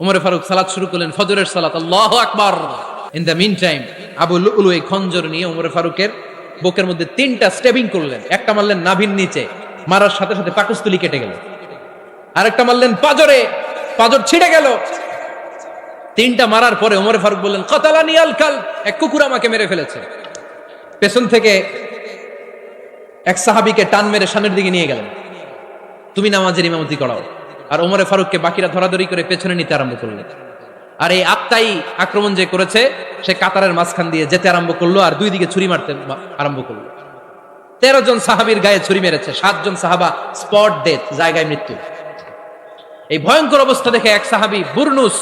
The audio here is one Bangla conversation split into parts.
উমরে ফারুক সালাত শুরু করলেন, ফজরের সালাত, আল্লাহু আকবার। In the meantime Abu Lulu এই খঞ্জর নিয়ে উমরে ফারুকের বুকের মধ্যে 3টা স্টেবিং করলেন। একটা মারলেন নাভির নিচে, মারার সাথে সাথে পাকস্থলী কেটে গেল। আরেকটা মারলেন পাজরে, পাজর ছিঁড়ে গেল। 3টা মারার পরে উমরে ফারুক বললেন, কাতালানি আল কালব, এক কুকুর আমাকে মেরে ফেলেছে। পেছন থেকে এক সাহাবীকে টান মেরে সামনের দিকে নিয়ে গেলেন, তুমি নামাজের ইমামতি করাও। আর ওমরে ফারুককে বাকিরা ধরাধরি করে পেছনে নিতে আরম্ভ করলেন। আর এই আত্মাই আক্রমণ যে করেছে, সে কাতারের মাঝখান দিয়ে যেতে আরম্ভ করলো আর 2 দিকে ছুরি মারতে আরম্ভ করলো। 13 জন সাহাবীর গায়ে ছুরি মেরেছে, 7 জন সাহাবা স্পট ডেথ, জায়গায় মৃত্যু। এই ভয়ঙ্কর অবস্থা দেখে এক সাহাবী বুরনুস,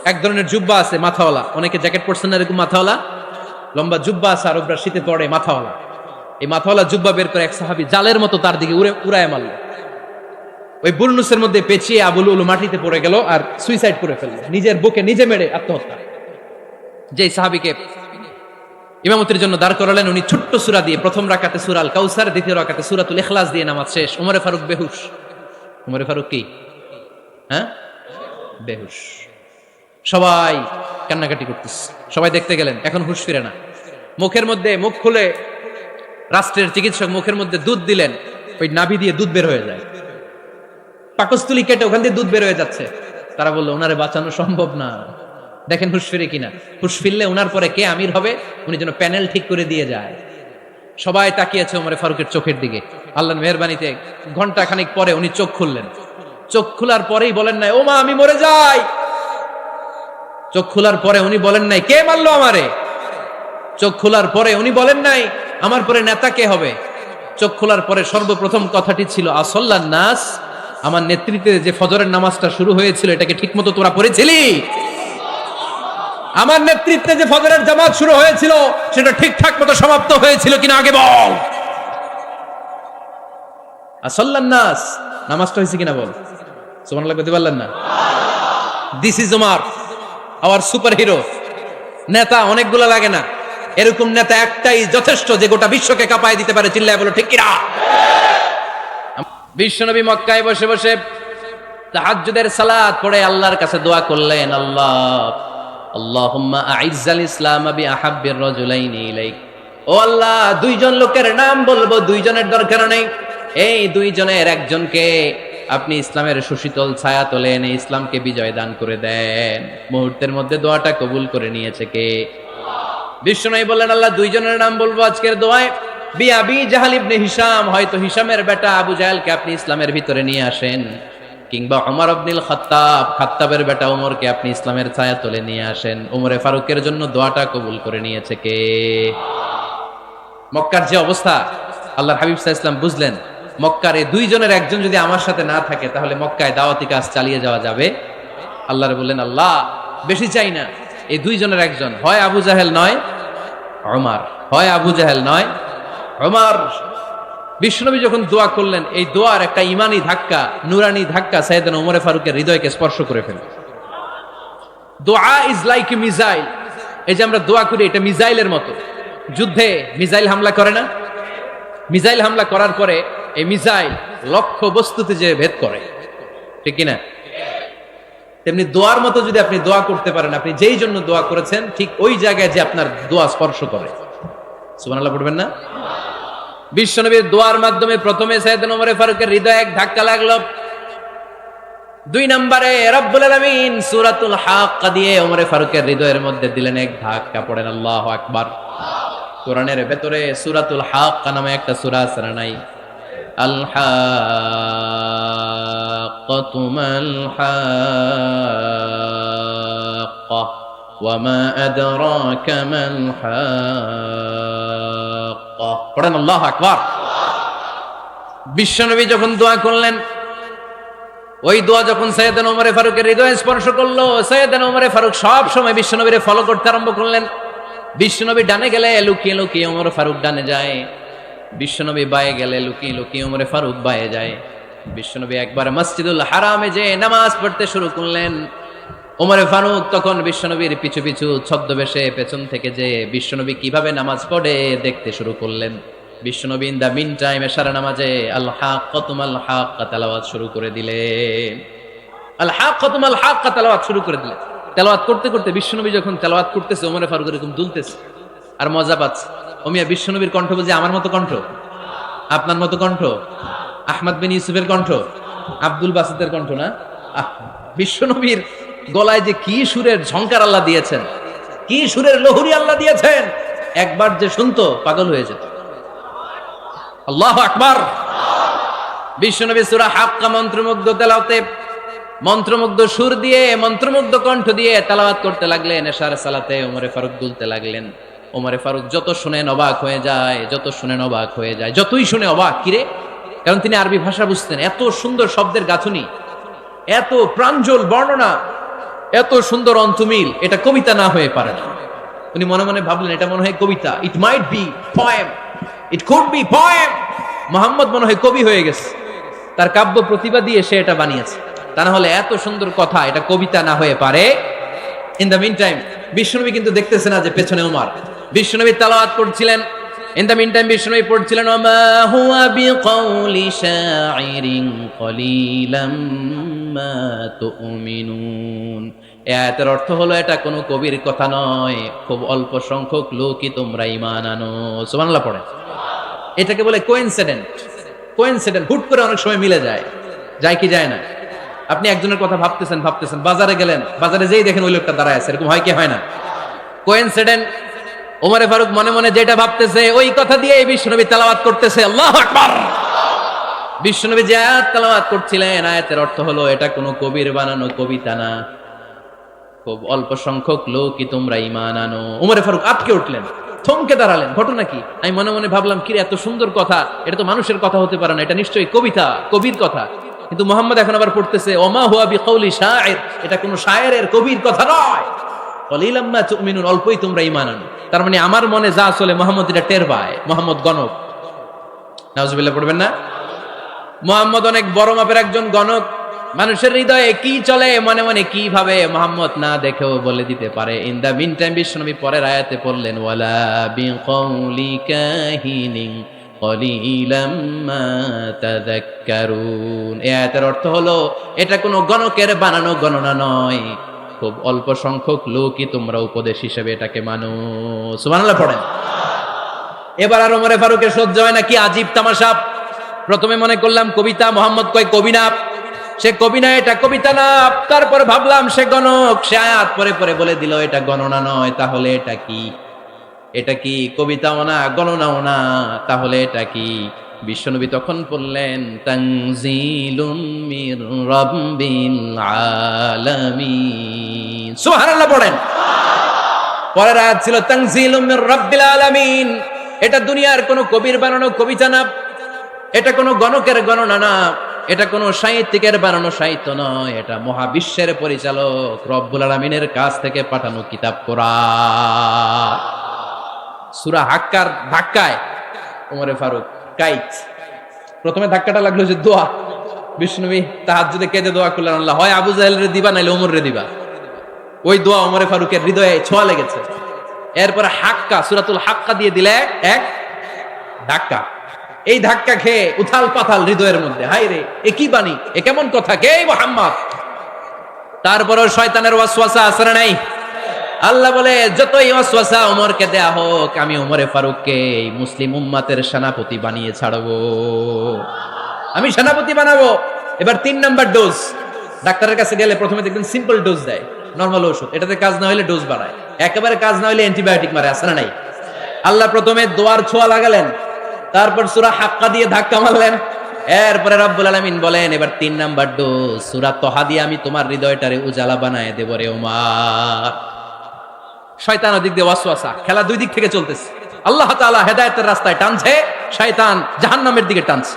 এক ধরনের জুব্বা আছে মাথাওয়ালা, অনেকে জ্যাকেট পরছেন না এরকম মাথাওয়ালা, লম্বা জুব্বা আছে আর ওপরে শীতে পড়ে মাথাওয়ালা, এই মাথাওয়ালা জুব্বা বের করে এক সাহাবী জালের মতো তার দিকে উড়ায় মারল। ওই বুরনুসের মধ্যে পেঁচিয়ে আবু লুলু মাটিতে পড়ে গেল আর সুইসাইড করে ফেলল, নিজের বুকে নিজে মেরে আত্মহত্যা। যেই সাহাবীকে ইমামতির জন্য দাঁড় করালেন, উনি ছোট্ট সূরা দিয়ে প্রথম রাকাতে সূরা আল কাউসার, দ্বিতীয় রাকাতে সূরাতুল ইখলাস দিয়ে নামাজ শেষ। উমরে ফারুক বেহুশ। উমরে ফারুক কি বেহুশ। সবাই কান্নাকাটি করতেছে, সবাই দেখতে গেলেন, এখন হুঁশ ফিরে না। মুখের মধ্যে মুখ খুলে রাষ্ট্রের চিকিৎসক মুখের মধ্যে দুধ দিলেন, ওই নাভি দিয়ে দুধ বের হয়ে যায়, পাকস্থলী কেটে ওখান দিয়ে দুধ বের হয়ে যাচ্ছে। তারা বললো ওনারে বাঁচানো সম্ভব না, দেখেন হুঁশ ফিরে কিনা। হুঁশ ফিরলে ওনার পরে কে আমির হবে, উনি যেন প্যানেল ঠিক করে দিয়ে যায়। সবাই তাকিয়েছে ওমরে ফারুকের চোখের দিকে। আল্লাহর মেহেরবানিতে ঘন্টা খানিক পরে উনি চোখ খুললেন। চোখ খোলার পরেই বলেন নাই, ও মা আমি মরে যাই। চোখ খোলার পরে উনি বলেন নাই, কে মারলো আমারে। চোখ খোলার পরে উনি বলেন নাই, আমার পরে নেতা কে হবে। চোখ খোলার পরে সর্বপ্রথম কথাটি ছিল, আসল্লান নাস, আমার নেতৃত্বে যে ফজরের নামাজটা শুরু হয়েছিল এটাকে ঠিকমতো তোরা পড়েছিলি? আমার নেতৃত্বে যে ফজরের জামাত শুরু হয়েছিল সেটা ঠিকঠাক মতো সমাপ্ত হয়েছিল কিনা আগে বল। আসল্লান নাস, নামাজটা হয়েছে কিনা বল। সুবহানাল্লাহ বলতে পারলেন না? This is Omar, hour super hero. নেতা অনেকগুলো লাগে না, এরকম নেতা একটাই যথেষ্ট যে গোটা বিশ্বকে কাঁপায় দিতে পারে। চিল্লায় বলো ঠিক কিনা। বিশ্বনবী মক্কায় বসে বসে তাহাজ্জুদের সালাত পড়ে আল্লাহর কাছে দোয়া করলেন, আল্লাহুম্মা আইজ্জাল ইসলাম বিআহাব্বির রাজুলাইনি ইলাইক। ও আল্লাহ, 2 জন লোকের নাম বলবো, 2 জনের দরকার নেই, এই 2 জনের একজনকে আপনি ইসলামের সুশীতল ছায়া তলে এনে ইসলামকে বিজয় দান করে দেন। মুহূর্তের মধ্যে দোয়াটা কবুল করে নিয়েছে কে? বিশ্বনবী বললেন, আল্লাহ 2 জনের নাম বলবো আজকের দোয়ায়। আবি জাহাল ইবনে হিশাম, হয়তো হিশামের বেটা আবু জাহেলকে আপনি ইসলামের ভিতরে নিয়ে আসেন, কিংবা ওমর ইবনুল খাত্তাব, খাত্তাবের বেটা ওমরকে আপনি ইসলামের ছায়া তলে নিয়ে আসেন। ওমরে ফারুকের জন্য দোয়াটা কবুল করে নিয়েছে কে? মক্কার যে অবস্থা, আল্লাহর হাবিব সাল্লাল্লাহু আলাইহি ওয়াসাল্লাম বুঝলেন মক্কার এই 2 জনের একজন যদি আমার সাথে না থাকে তাহলে মক্কায় দাওয়াতি কাজ চালিয়ে যাওয়া যাবে। আল্লাহরে বললেন, আল্লাহ বেশি চাই না, এই 2 জনের একজন, হয় আবু জাহেল নয় ওমর, হয় আবু জাহেল নয় ওমর। বিশ্বনবী যখন দোয়া করলেন, এই দোয়ার একটা ইমানি ধাক্কা, নুরানি ধাক্কা সাইয়েদনা ওমরে ফারুকের হৃদয়কে স্পর্শ করে ফেলল। দোয়া ইজ লাইক এ মিসাইল। এই যে আমরা দোয়া করি, এটা মিসাইলের মতো। যুদ্ধে মিসাইল হামলা করে না? মিসাইল হামলা করার পরে এই মিসাইল লক্ষ্য বস্তুতে যে ভেদ করে, ঠিক কিনা? তেমনি দোয়ার মতো যদি আপনি দোয়া করতে পারেন, আপনি যেই জন্য দোয়া করেছেন ঠিক ওই জায়গায় যে আপনার দোয়া স্পর্শ করে। সুবহানাল্লাহ পড়বেন না? বিশ্বনবীর দোয়ার মাধ্যমে প্রথমে সাইয়েদনা ওমর ফারুকের হৃদয়ে এক ধাক্কা লাগলো। 2 নম্বরে রব্বুল আলামিন সূরাতুল হাক্কা দিয়ে ওমর ফারুকের হৃদয়ের মধ্যে দিলেন এক ধাক্কা। পড়েন আল্লাহু আকবার। কোরআনের ভেতরে সূরাতুল হাক্কা নামে একটা সূরা আছে না নাই? আল হাক্কাতু মাল হাক্কা ওয়া মা আদরাকা মাল হাক্কা। পড়েন আল্লাহু আকবার। বিশ্বনবী যখন দোয়া করলেন, ওই দোয়া যখন সাইয়েদনা ওমর ফারুকের হৃদয়ে স্পর্শ করলো, সাইয়েদনা ওমর ফারুক সব সময় বিশ্বনবীরে ফলো করতে আরম্ভ করলেন। বিশ্বনবী ডানে গেলে লুকিয়ে লুকিয়ে ওমর ফারুক ডানে যায়, বিশ্বনবী বায়ে গেলে লুকিয়ে লুকিয়ে ওমর ফারুক বায়ে যায়। বিশ্বনবী একবার মসজিদুল হারামে যে নামাজ পড়তে শুরু করলেন, ওমর ফারুক তখন বিশ্বনবীর পিছু পিছু ছদ্মবেশে পেছন থেকে যে বিশ্বনবী কিভাবে নামাজ পড়ে দেখতে শুরু করলেন। বিশ্বনবী ইন দা মিন টাইম এশারা নামাজে আল হাক্কাতু মাল হাক্কা তেলাওয়াত শুরু করে দিলেন। আল হাক্কাতু মাল হাক্কা তেলাওয়াত শুরু করে দিলেন। তেলাওয়াত করতে করতে বিশ্বনবী যখন তেলাওয়াত করতেছে, ওমরে ফারুক এরকম দুলতেছে আর মজা পাচ্ছে। ওমিয়া বিশ্বনবীর কণ্ঠ বুঝি আমার মতো কণ্ঠ, আপনার মতো কণ্ঠ, আহমদ বিন ইউসুফের কণ্ঠ, আব্দুল বাসিতের কণ্ঠ না। বিশ্বনবীর গলায় যে কি সুরের ঝংকার আল্লাহ দিয়েছেন, কি সুরের লহরী আল্লাহ দিয়েছেন, একবার যে শুনতো পাগল হয়ে যেত। আল্লাহু আকবার। বিশ্বনবী সূরা হাক্কা মন্ত্রমুগ্ধ তেলাওয়াতে, মন্ত্রমুগ্ধ সুর দিয়ে, মন্ত্রমুগ্ধ কণ্ঠ দিয়ে তেলাওয়াত করতে লাগলেন। এশার সালাতে ওমরে ফারুক দুলতে লাগলেন। ওমরে ফারুক যত শুনেন অবাক হয়ে যায়, যত শুনেন অবাক হয়ে যায়, যতই শুনে অবাক। কিরে? কারণ তিনি আরবি ভাষা বুঝতেন। এত সুন্দর শব্দের গাঁথুনি, এত প্রাঞ্জল বর্ণনা, এত সুন্দর অন্তমিল, এটা কবিতা না হয়ে পারে না। উনি মনে মনে ভাবলেন এটা মনে হয় কবিতা। It might be poem, it could be poem. Muhammad মনে হয় কবি হয়ে গেছে, তার কাব্য প্রতিভা দিয়ে সে এটা বানিয়েছে। তা না হলে এত সুন্দর কথা এটা কবিতা না হয়ে পারে। ইন দ্য মিন টাইম বিশ্বনবী কিন্তু দেখতেছে না যে পেছনে ওমর। বিশ্বনবী তেলাওয়াত করছিলেন। ইন দ্য মিন টাইম বিশ্বনবী পড়ছিলেন ওমা হুয়া বিকাউলি শাইরিন কলিলাম মা তুমিনুন। এই আয়াতের অর্থ হলো এটা কোনো কবির কথা নয়, খুব অল্প সংখ্যক লোকই তোমরা ঈমান আনো। সুবহানাল্লাহ পড়ে। এটাকে বলে কোইনসিডেন্ট। কোইনসিডেন্ট হুট করে অনেক সময় মিলে যায়, যায় কি যায় না? আপনি একজনের কথা ভাবতেছেন ভাবতেছেন, বাজারে গেলেন, বাজারে যেই দেখেন ওই লোকটা দাঁড়ায় আছে, এরকম হয় কি হয় না? কোইনসিডেন্ট। ওমরে ফারুক মনে মনে যেটা ভাবতেছে ওই কথা দিয়ে বিশ্বনবী তেলাওয়াত করতেছে। আল্লাহু আকবার। বিশ্বনবী যে আয়াত তেলাওয়াত করছিলেন, আয়াতের অর্থ হলো এটা কোনো কবির বানানো কবিতা না, খুব অল্প সংখ্যক লোকই তোমরা ঈমান আনো। ওমরে ফারুক আটকে উঠলেন, থমকে দাঁড়ালেন। ঘটনা কি? আমি মনে মনে ভাবলাম কি এত সুন্দর কথা, এটা তো মানুষের কথা হতে পারে না, এটা নিশ্চয়ই কবিতা, কবির কথা। কিন্তু মুহাম্মদ এখন আবার পড়তেছে ওমা হুয়া বিকাউলি শাইর, এটা কোনো শায়েরের কবির কথা নয়। কলিলাম মা তুমিনুন, অল্পই তোমরা ঈমান আনো। তার মানে আমার মনে যা চলে মুহাম্মদ এটা টের পায়। মুহাম্মদ গণক। নাউজুবিল্লাহ পড়বেন না? মুহাম্মদ অনেক বড় মাপের একজন গণক। মানুষের হৃদয়ে কি চলে, মনে মনে কি ভাবে, মুহাম্মদ না দেখেও বলে দিতে পারে। ইন দা মিন টাইম বিশ্বনবী পরের আয়াতে পড়লেন ওয়ালা বিকাউলি কাহিনিন কলিলাম মা তাযাক্কারুন। এই আয়াতের অর্থ হলো এটা কোনো গণকের বানানো গণনা নয়, খুব অল্প সংখ্যক লোকই তোমরা উপদেশ হিসেবে এটাকে মানো। সুবহানাল্লাহ পড়েন। এবার আর ওমরে ফারুকের সহ্য হয় না, কি আজীব তামাশা। প্রথমে মনে করলাম কবিতা, মুহাম্মদ কয় কবি না, সে কবি না, এটা কবিতা না। তারপর ভাবলাম সে গণক, সে আয়াত পরে পরে বলে দিল এটা গণনা নয়, তাহলে এটা কি? এটা কি কবিতাও না, গণনাও না, তাহলে এটা কি? বিশ্বনবী তখন বললেন তানজিলুম মির রাব্বিল আলামিন। সুবহানাল্লাহ পড়েন। পরের আয়াত ছিল তানজিলুম মির রাব্বিল আলামিন। এটা দুনিয়ার কোনো কবির বানানো কবিতা না, এটা কোনো গণকের গণনা না, এটা কোনো সাহিত্যিকের বানানো সাহিত্য নয়, এটা মহাবিশ্বের পরিচালক রব্বুল আলামিনের কাছ থেকে পাঠানো কিতাব কোরআন। সূরা হাক্কার ধাক্কায় ওমরে ফারুক কাইত। প্রথমে ধাক্কাটা লাগলো যে দোয়া। বিশ্বনবী তাহাজ্জুদে কেঁদে দোয়া করলেন, আল্লাহ হয় আবু জাহেলরে দিবা নাইলে ওমরে দিবা। ওই দোয়া ওমরে ফারুকের হৃদয়ে ছোঁয়া লেগেছে। এরপরে হাক্কা, সূরাতুল হাক্কা দিয়ে দিলে এক ধাক্কা। এই ধাক্কা খেয়ে উথাল পাথাল হৃদয়ের মধ্যে, হায় রে এ কি বাণী, এ কেমন কথা, কে মুহাম্মদ? তারপরও শয়তানের ওয়াসওয়াসা আছে না নাই? আল্লাহ বলে যতই ওয়াসওয়াসা ওমরকে দেয়া হোক, আমি ওমরে ফারুককে এই মুসলিম উম্মাতের সেনাপতি বানিয়ে ছাড়বো, আমি সেনাপতি বানাবো। এবার 3 নাম্বার ডোজ। ডাক্তারের কাছে গেলে প্রথমে দেখবেন সিম্পল ডোজ দেয়, নরমাল ওষুধ। এটাতে কাজ না হলে ডোজ বাড়ায়, একেবারে কাজ না হলে অ্যান্টিবায়োটিক মারে, আছে না নাই? আল্লাহ প্রথমে দোয়ার ছোঁয়া লাগালেন, তারপর সূরা হাক্কা দিয়ে ধাক্কা মারলেন। এরপরে রব্বুল আলামিন বলেন এবার 3 নাম্বার ডোজ, সূরা তহা দিয়ে আমি তোমার হৃদয়টারে উজালা বানায় দেব রে ওমর। শয়তান ওদিক দিয়ে ওয়াসওয়াসা, খেলা দুই দিক থেকে চলতেছে। আল্লাহ তাআলা হেদায়েতের রাস্তায় টানছে, শয়তান জাহান্নামের দিকে টানছে।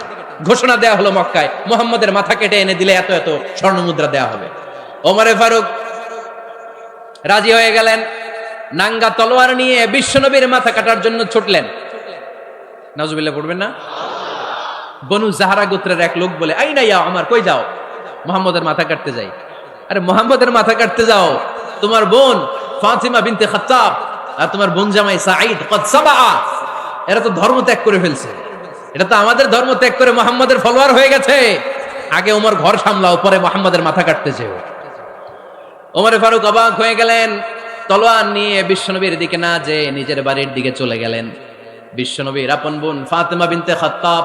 ঘোষণা দেয়া হলো মক্কায়, মুহাম্মদের মাথা কেটে এনে দিলে এত এত স্বর্ণ মুদ্রা দেয়া হবে। ওমরে ফারুক রাজি হয়ে গেলেন। নাঙ্গা তলোয়ার নিয়ে বিশ্বনবীর মাথা কাটার জন্য ছুটলেন। নাউজুবিল্লাহ পড়বেন না? বনু জাহরা গোত্রের এক লোক বলে, আইনা ইয়া ওমর, কই যাও? মুহাম্মদের মাথা কাটতে যাই। আরে মুহাম্মদের মাথা কাটতে যাও? তোমার বোন ফাতিমা বিনতে খাত্তাব আর তোমার বোন জামাই সাঈদ কদ সাবা, এরা তো ধর্ম ত্যাগ করে ফেলছে। এটা তো আমাদের ধর্ম ত্যাগ করে মুহাম্মদের ফলোয়ার হয়ে গেছে। আগে ওমর ঘর সামলাও, পরে মুহাম্মাদের মাথা কাটতে চেও। ওমরে ফারুক অবাক হয়ে গেলেন, তলোয়ার নিয়ে বিশ্বনবীর দিকে না যেয়ে নিজের বাড়ির দিকে চলে গেলেন। বিশ্বনবীর আপন বোন ফাতেমা বিনতে খাত্তাব,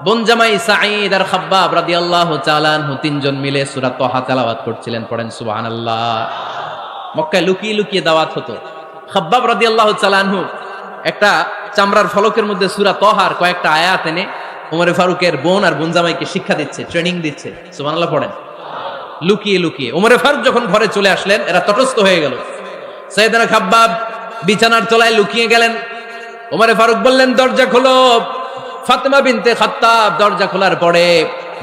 বোন জামাই সাঈদ আর খাব্বাব রাদিয়াল্লাহু তাআলা আনহু তিনজন মিলে সূরা তাহা তেলাওয়াত করছিলেন। পড়েন সুবহানাল্লাহ। মক্কায় লুকিয়ে লুকিয়ে দাওয়াত হতো। খাব্বাব রাদিয়াল্লাহু তাআলা আনহু একটা চামড়ার ফলকের মধ্যে সূরা তাহার কয়েকটা আয়াত এনে ওমরে ফারুকের বোন আর বোন জামাইকে শিক্ষা দিচ্ছে, ট্রেনিং দিচ্ছে। সুবহানাল্লাহ পড়েন। লুকিয়ে লুকিয়ে ওমরে ফারুক যখন ঘরে চলে আসলেন, এরা তটস্থ হয়ে গেল। সাইয়েদনা খাব্বাব বিছানার তলায় লুকিয়ে গেলেন। ওমরে ফারুক বললেন, দরজা খোলো। ফাতেমা বিনতে খাত্তাব দরজা খোলার পরে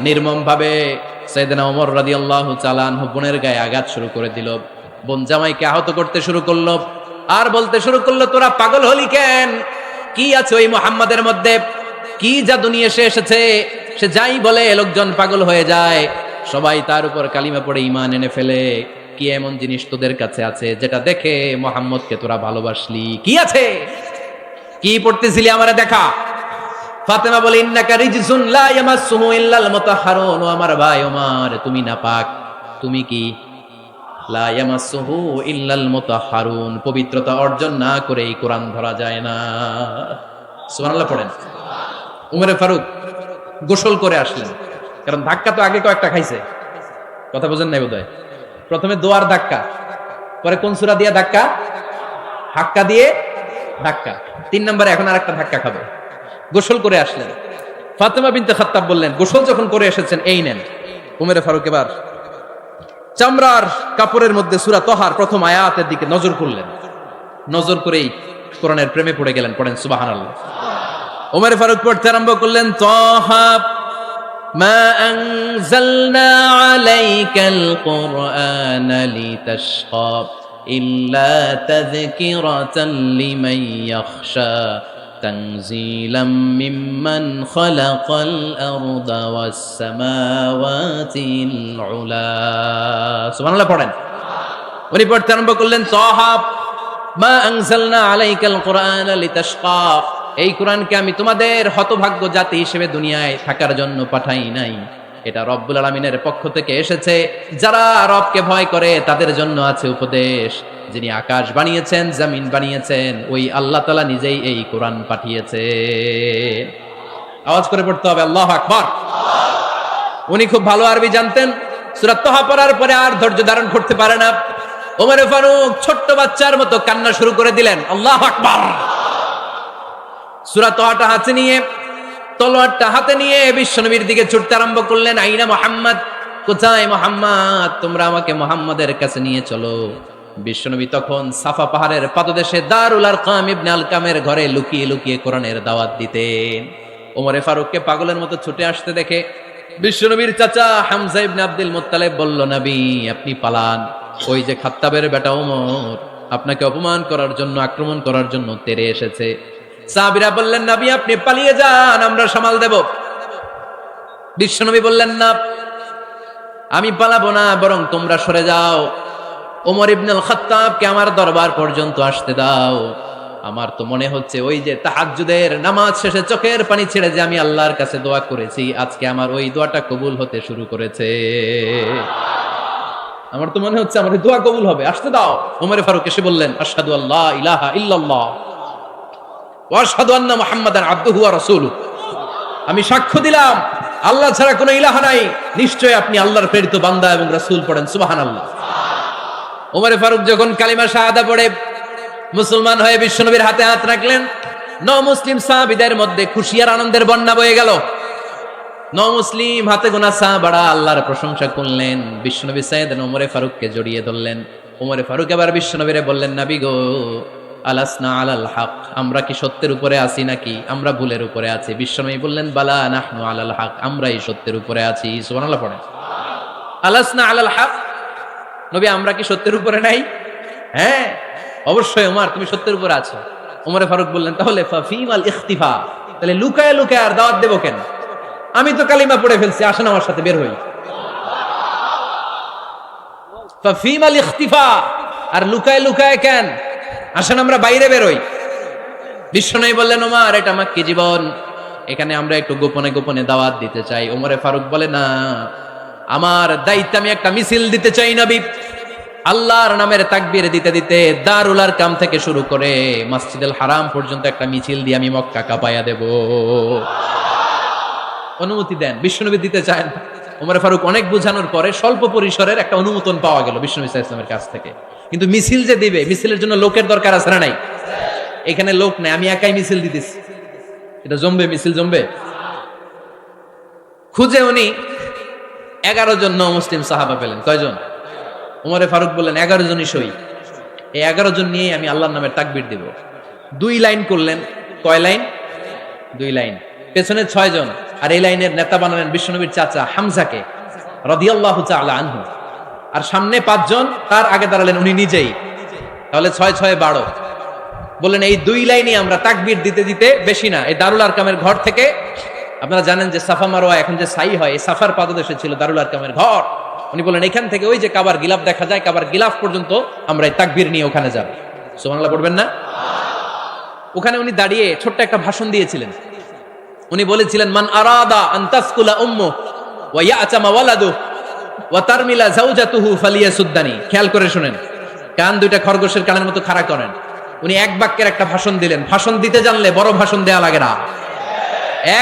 নির্মম ভাবে সাইয়েদনা ওমর রাদিয়াল্লাহু তাআলা আনহু বোনের গায়ে আঘাত শুরু করে দিল। বোন জামাইকে আহত করতে শুরু করলো আর বলতে শুরু করলো, তোরা পাগল হলি কেন? কি আছে ওই মুহাম্মাদের মধ্যে? কি জাদু নিয়ে সে এসেছে? সে যাই বলে লোকজন পাগল হয়ে যায়, সবাই তার উপর কালিমা পড়ে ঈমান এনে ফেলে। কি এমন জিনিস তোদের কাছে আছে যেটা দেখে মুহাম্মদকে তোরা ভালোবাসলি? কি আছে? কি পড়তেছিলি আমারে দেখা। ফাতেমা বলে, ইন্নাকা রিজসুন লা ইয়ামাসসুহু ইল্লাল মুতাহহারুন। ও আমার ভাই ওমর, তুমি নাপাক। তুমি কি? লা ইয়ামাসসুহু ইল্লাল মুতাহহারুন, পবিত্রতা অর্জন না করে এই কোরআন ধরা যায় না। সুবহানাল্লাহ পড়েন। উমরে ফারুক গোসল করে আসলেন, কারণ ধাক্কা তো আগে কয়েকটা খাইছে। কথা বুঝেন নাই বোধহয়? প্রথমে দোয়ার ধাক্কা, পরে কোন সূরা দিয়ে ধাক্কা? হাক্কা দিয়ে ধাক্কা। 3 নম্বরে এখন আরেকটা ধাক্কা খাবে। গোসল করে আসলেন। ফাতেমা বিনতে খাত্তাব বললেন, গোসল যখন করে এসেছেন, এই নেন। উমরে ফারুক এবার চামড়ার কাপড়ের মধ্যে সূরা তাহার প্রথম আয়াতের দিকে নজর করলেন। নজর করেই কোরআনের প্রেমে পড়ে গেলেন। পড়েন সুবহানাল্লাহ। উমরে ফারুক পড়তে আরম্ভ করলেন, তাহা মা আনজালনা আলাইকাল কুরআনা লিতাশকা ইল্লা তাযকিরাতান লিমান ইয়াখশা তানজিলাম মিম্মান খালাকাল আরদা ওয়াস সামাওয়াতিল উলা। সুবহানাল্লাহ পড়েন। উনি পড়তে আরম্ভ করলেন, তাহা মা আনজালনা আলাইকাল কুরআনা লিতাশকা, এই কোরআনকে আমি তোমাদের হতভাগ্য জাতি হিসেবে দুনিয়ায় থাকার জন্য পাঠাই নাই। এটা রব্বুল আলামিনের পক্ষ থেকে এসেছে। যারা রবকে ভয় করে তাদের জন্য আছে উপদেশ। যিনি আকাশ বানিয়েছেন, জমিন বানিয়েছেন, ওই আল্লাহ তাআলা নিজেই এই কোরআন পাঠিয়েছে। আওয়াজ করে পড়তে হবে, আল্লাহু আকবার। উনি খুব ভালো আরবি জানতেন। সূরা তাহা পড়ার পরে আর ধৈর্য ধারণ করতে পারে না। ওমর ফারুক ছোট্ট বাচ্চার মতো কান্না শুরু করে দিলেন, আল্লাহু আকবার। সূরা তাহাটা হাতে নিয়ে, তলোয়ারটা হাতে নিয়ে বিশ্বনবীর দিকে ছুটতে আরম্ভ করলেন। আইনা মুহাম্মদ, কোথায় মুহাম্মদ? তোমরা আমাকে মুহাম্মাদের কাছে নিয়ে চলো। বিশ্বনবী তখন সাফা পাহাড়ের পাদদেশে দারুল আরকাম ইবনে আলকামের ঘরে লুকিয়ে লুকিয়ে কোরআনের দাওয়াত দিতেন। ওমরে ফারুককে পাগলের মতো ছুটে আসতে দেখে বিশ্বনবীর চাচা হামজা ইবনে আব্দুল মুত্তালিব বলল, নবী আপনি পালান। ওই যে খাত্তাবের বেটা ওমর আপনাকে অপমান করার জন্য, আক্রমণ করার জন্য তেরে এসেছে। সাহাবীরা বললেন, নবী আপনি পালিয়ে যান, আমরা সামাল দেব। বিশ্বনবী বললেন, না আমি পালাবো না, বরং তোমরা সরে যাও। ওমর ইবনুল খাত্তাবকে আমার দরবার পর্যন্ত আসতে দাও। আমার তো মনে হচ্ছে ওই যে তাহাজ্জুদের নামাজ শেষে চোখের পানি ছেড়ে যে আমি আল্লাহর কাছে দোয়া করেছি, আজকে আমার ওই দোয়াটা কবুল হতে শুরু করেছে। আমার তো মনে হচ্ছে আমার এই দোয়া কবুল হবে, আসতে দাও। ওমর ফারুক এসে বললেন, আশহাদু আল্লা ইলাহা ইল্লাল্লাহ ওয়া আশহাদু আন্না মুহাম্মাদান আবদুহু ওয়া রাসূলুহু, আমি সাক্ষ্য দিলাম আল্লাহ ছাড়া কোনো ইলাহা নাই, নিশ্চয় আপনি আল্লাহর প্রেরিত বান্দা এবং রাসূল। পড়েন সুবহানাল্লাহ। ওমর ফারুক যখন কালিমা শাহাদা পড়ে মুসলমান হয়ে বিশ্বনবীর হাতে হাত রাখলেন, মুসলিম সাহাবীদের মধ্যে খুশি আর আনন্দের বন্যা বয়ে গেল। মুসলিম হাতে গোনা সাহাবারা আল্লাহর প্রশংসা করলেন। বিশ্বনবী সাইয়েদনা ওমর ফারুককে জড়িয়ে ধরলেন। ওমর ফারুক আবার বিশ্বনবীরে বললেন, নবী গো, আলাসনা আলাল হক, আমরা কি সত্যের উপরে আছি নাকি আমরা ভুলের উপরে আছি? বিশ্বনবী বললেন, বালা নাহনু আলাল হক, আমরা এই সত্যের উপরে আছি। সুবহানাল্লাহ পড়েন। আলাসনা আলাল হক, নবী আমরা কি সত্যের উপরে নাই? হ্যাঁ অবশ্যই ওমর, তুমি সত্যের উপরে আছো। ওমর ফারুক বললেন, তাহলে ফাফিমাল ইখতিফা, তাহলে লুকায় লুকায় আর দাওয়াত দেব কেন? আমি তো কালিমা পড়ে ফেলছি, আসেন আমার সাথে বের হই। ফাফিমাল ইখতিফা, আর লুকায় লুকায় কেন? আসেন আমরা বাইরে বের হই। বিশ্বনবী বললেন, ওমর এটা মাক্কি জীবন, এখানে আমরা একটু গোপনে গোপনে দাওয়াত দিতে চাই। ওমরে ফারুক বলে, না, আমার দায়িত্ব, আমি একটা মিছিল দিতে চাই নবী। আল্লাহর নামের তাকবীর দিতে দিতে দারুল আরকাম থেকে শুরু করে মসজিদুল হারাম পর্যন্ত একটা মিছিল দিয়ে আমি মক্কা কাঁপায়া দেব। অনুমতি দেন। বিশ্বনবী দিতে চান। ওমর ফারুক অনেক বোঝানোর পরে স্বল্প পরিসরের একটা অনুমোদন পাওয়া গেল বিশ্বনবী সাল্লাল্লাহু আলাইহি ওয়াসাল্লামের কাছ থেকে। কিন্তু মিছিল যে দিবে, মিছিলের জন্য লোকের দরকার আছে না নাই? এখানে লোক নাই, আমি একাই মিছিল দিতেছি। এটা জমবে? মিছিল জমবে? খুঁজে উনি 11 জন মুসলিম সাহাবা পেলেন। কয়জন? ওমরে ফারুক বললেন 11 জনই সই। এই 11 জন নিয়ে আমি আল্লাহর নামের তাকবীর দিব। 2 লাইন করলেন। কয় লাইন? 2 লাইন। পেছনে 6 জন, আর এই লাইনের নেতা বানালেন বিশ্বনবীর চাচা হামজাকে রাদিয়াল্লাহু তাআলা আনহু। আর সামনে 5 জন, তার আগে দাঁড়ালেন উনি নিজেই। তাহলে 6 6 12। বললেন এই 2 লাইনই আমরা তাকবীর দিতে দিতে, বেশি না, এই দারুল আরকামের ঘর থেকে, আপনারা জানেন যে সাফা মারওয়া এখন যে সাই হয়, এই সাফার পাদদেশে ছিল দারুল আরকামের ঘর। উনি বলেন এখান থেকে ওই যে কাবার গিলাফ দেখা যায়, কাবার গিলাফ পর্যন্ত আমরা এই তাকবীর নিয়ে ওখানে যাব। সুবহানাল্লাহ পড়বেন না? ওখানে উনি দাঁড়িয়ে ছোট্ট একটা ভাষণ দিয়েছিলেন। উনি বলেছিলেন, মান আরাদা আন তাসকুলা উম্মু ওয়া ইয়াতামা ওয়ালাদু ওয়া তারমিলা যাওজাতুহু ফালিয়াসুদ্দানি। খেয়াল করে শুনেন, কান দুইটা খরগোশের কানের মতো খাড়া করেন। উনি এক বাক্যের একটা ভাষণ দিলেন। ভাষণ দিতে জানলে বড় ভাষণ দেয়া লাগে না।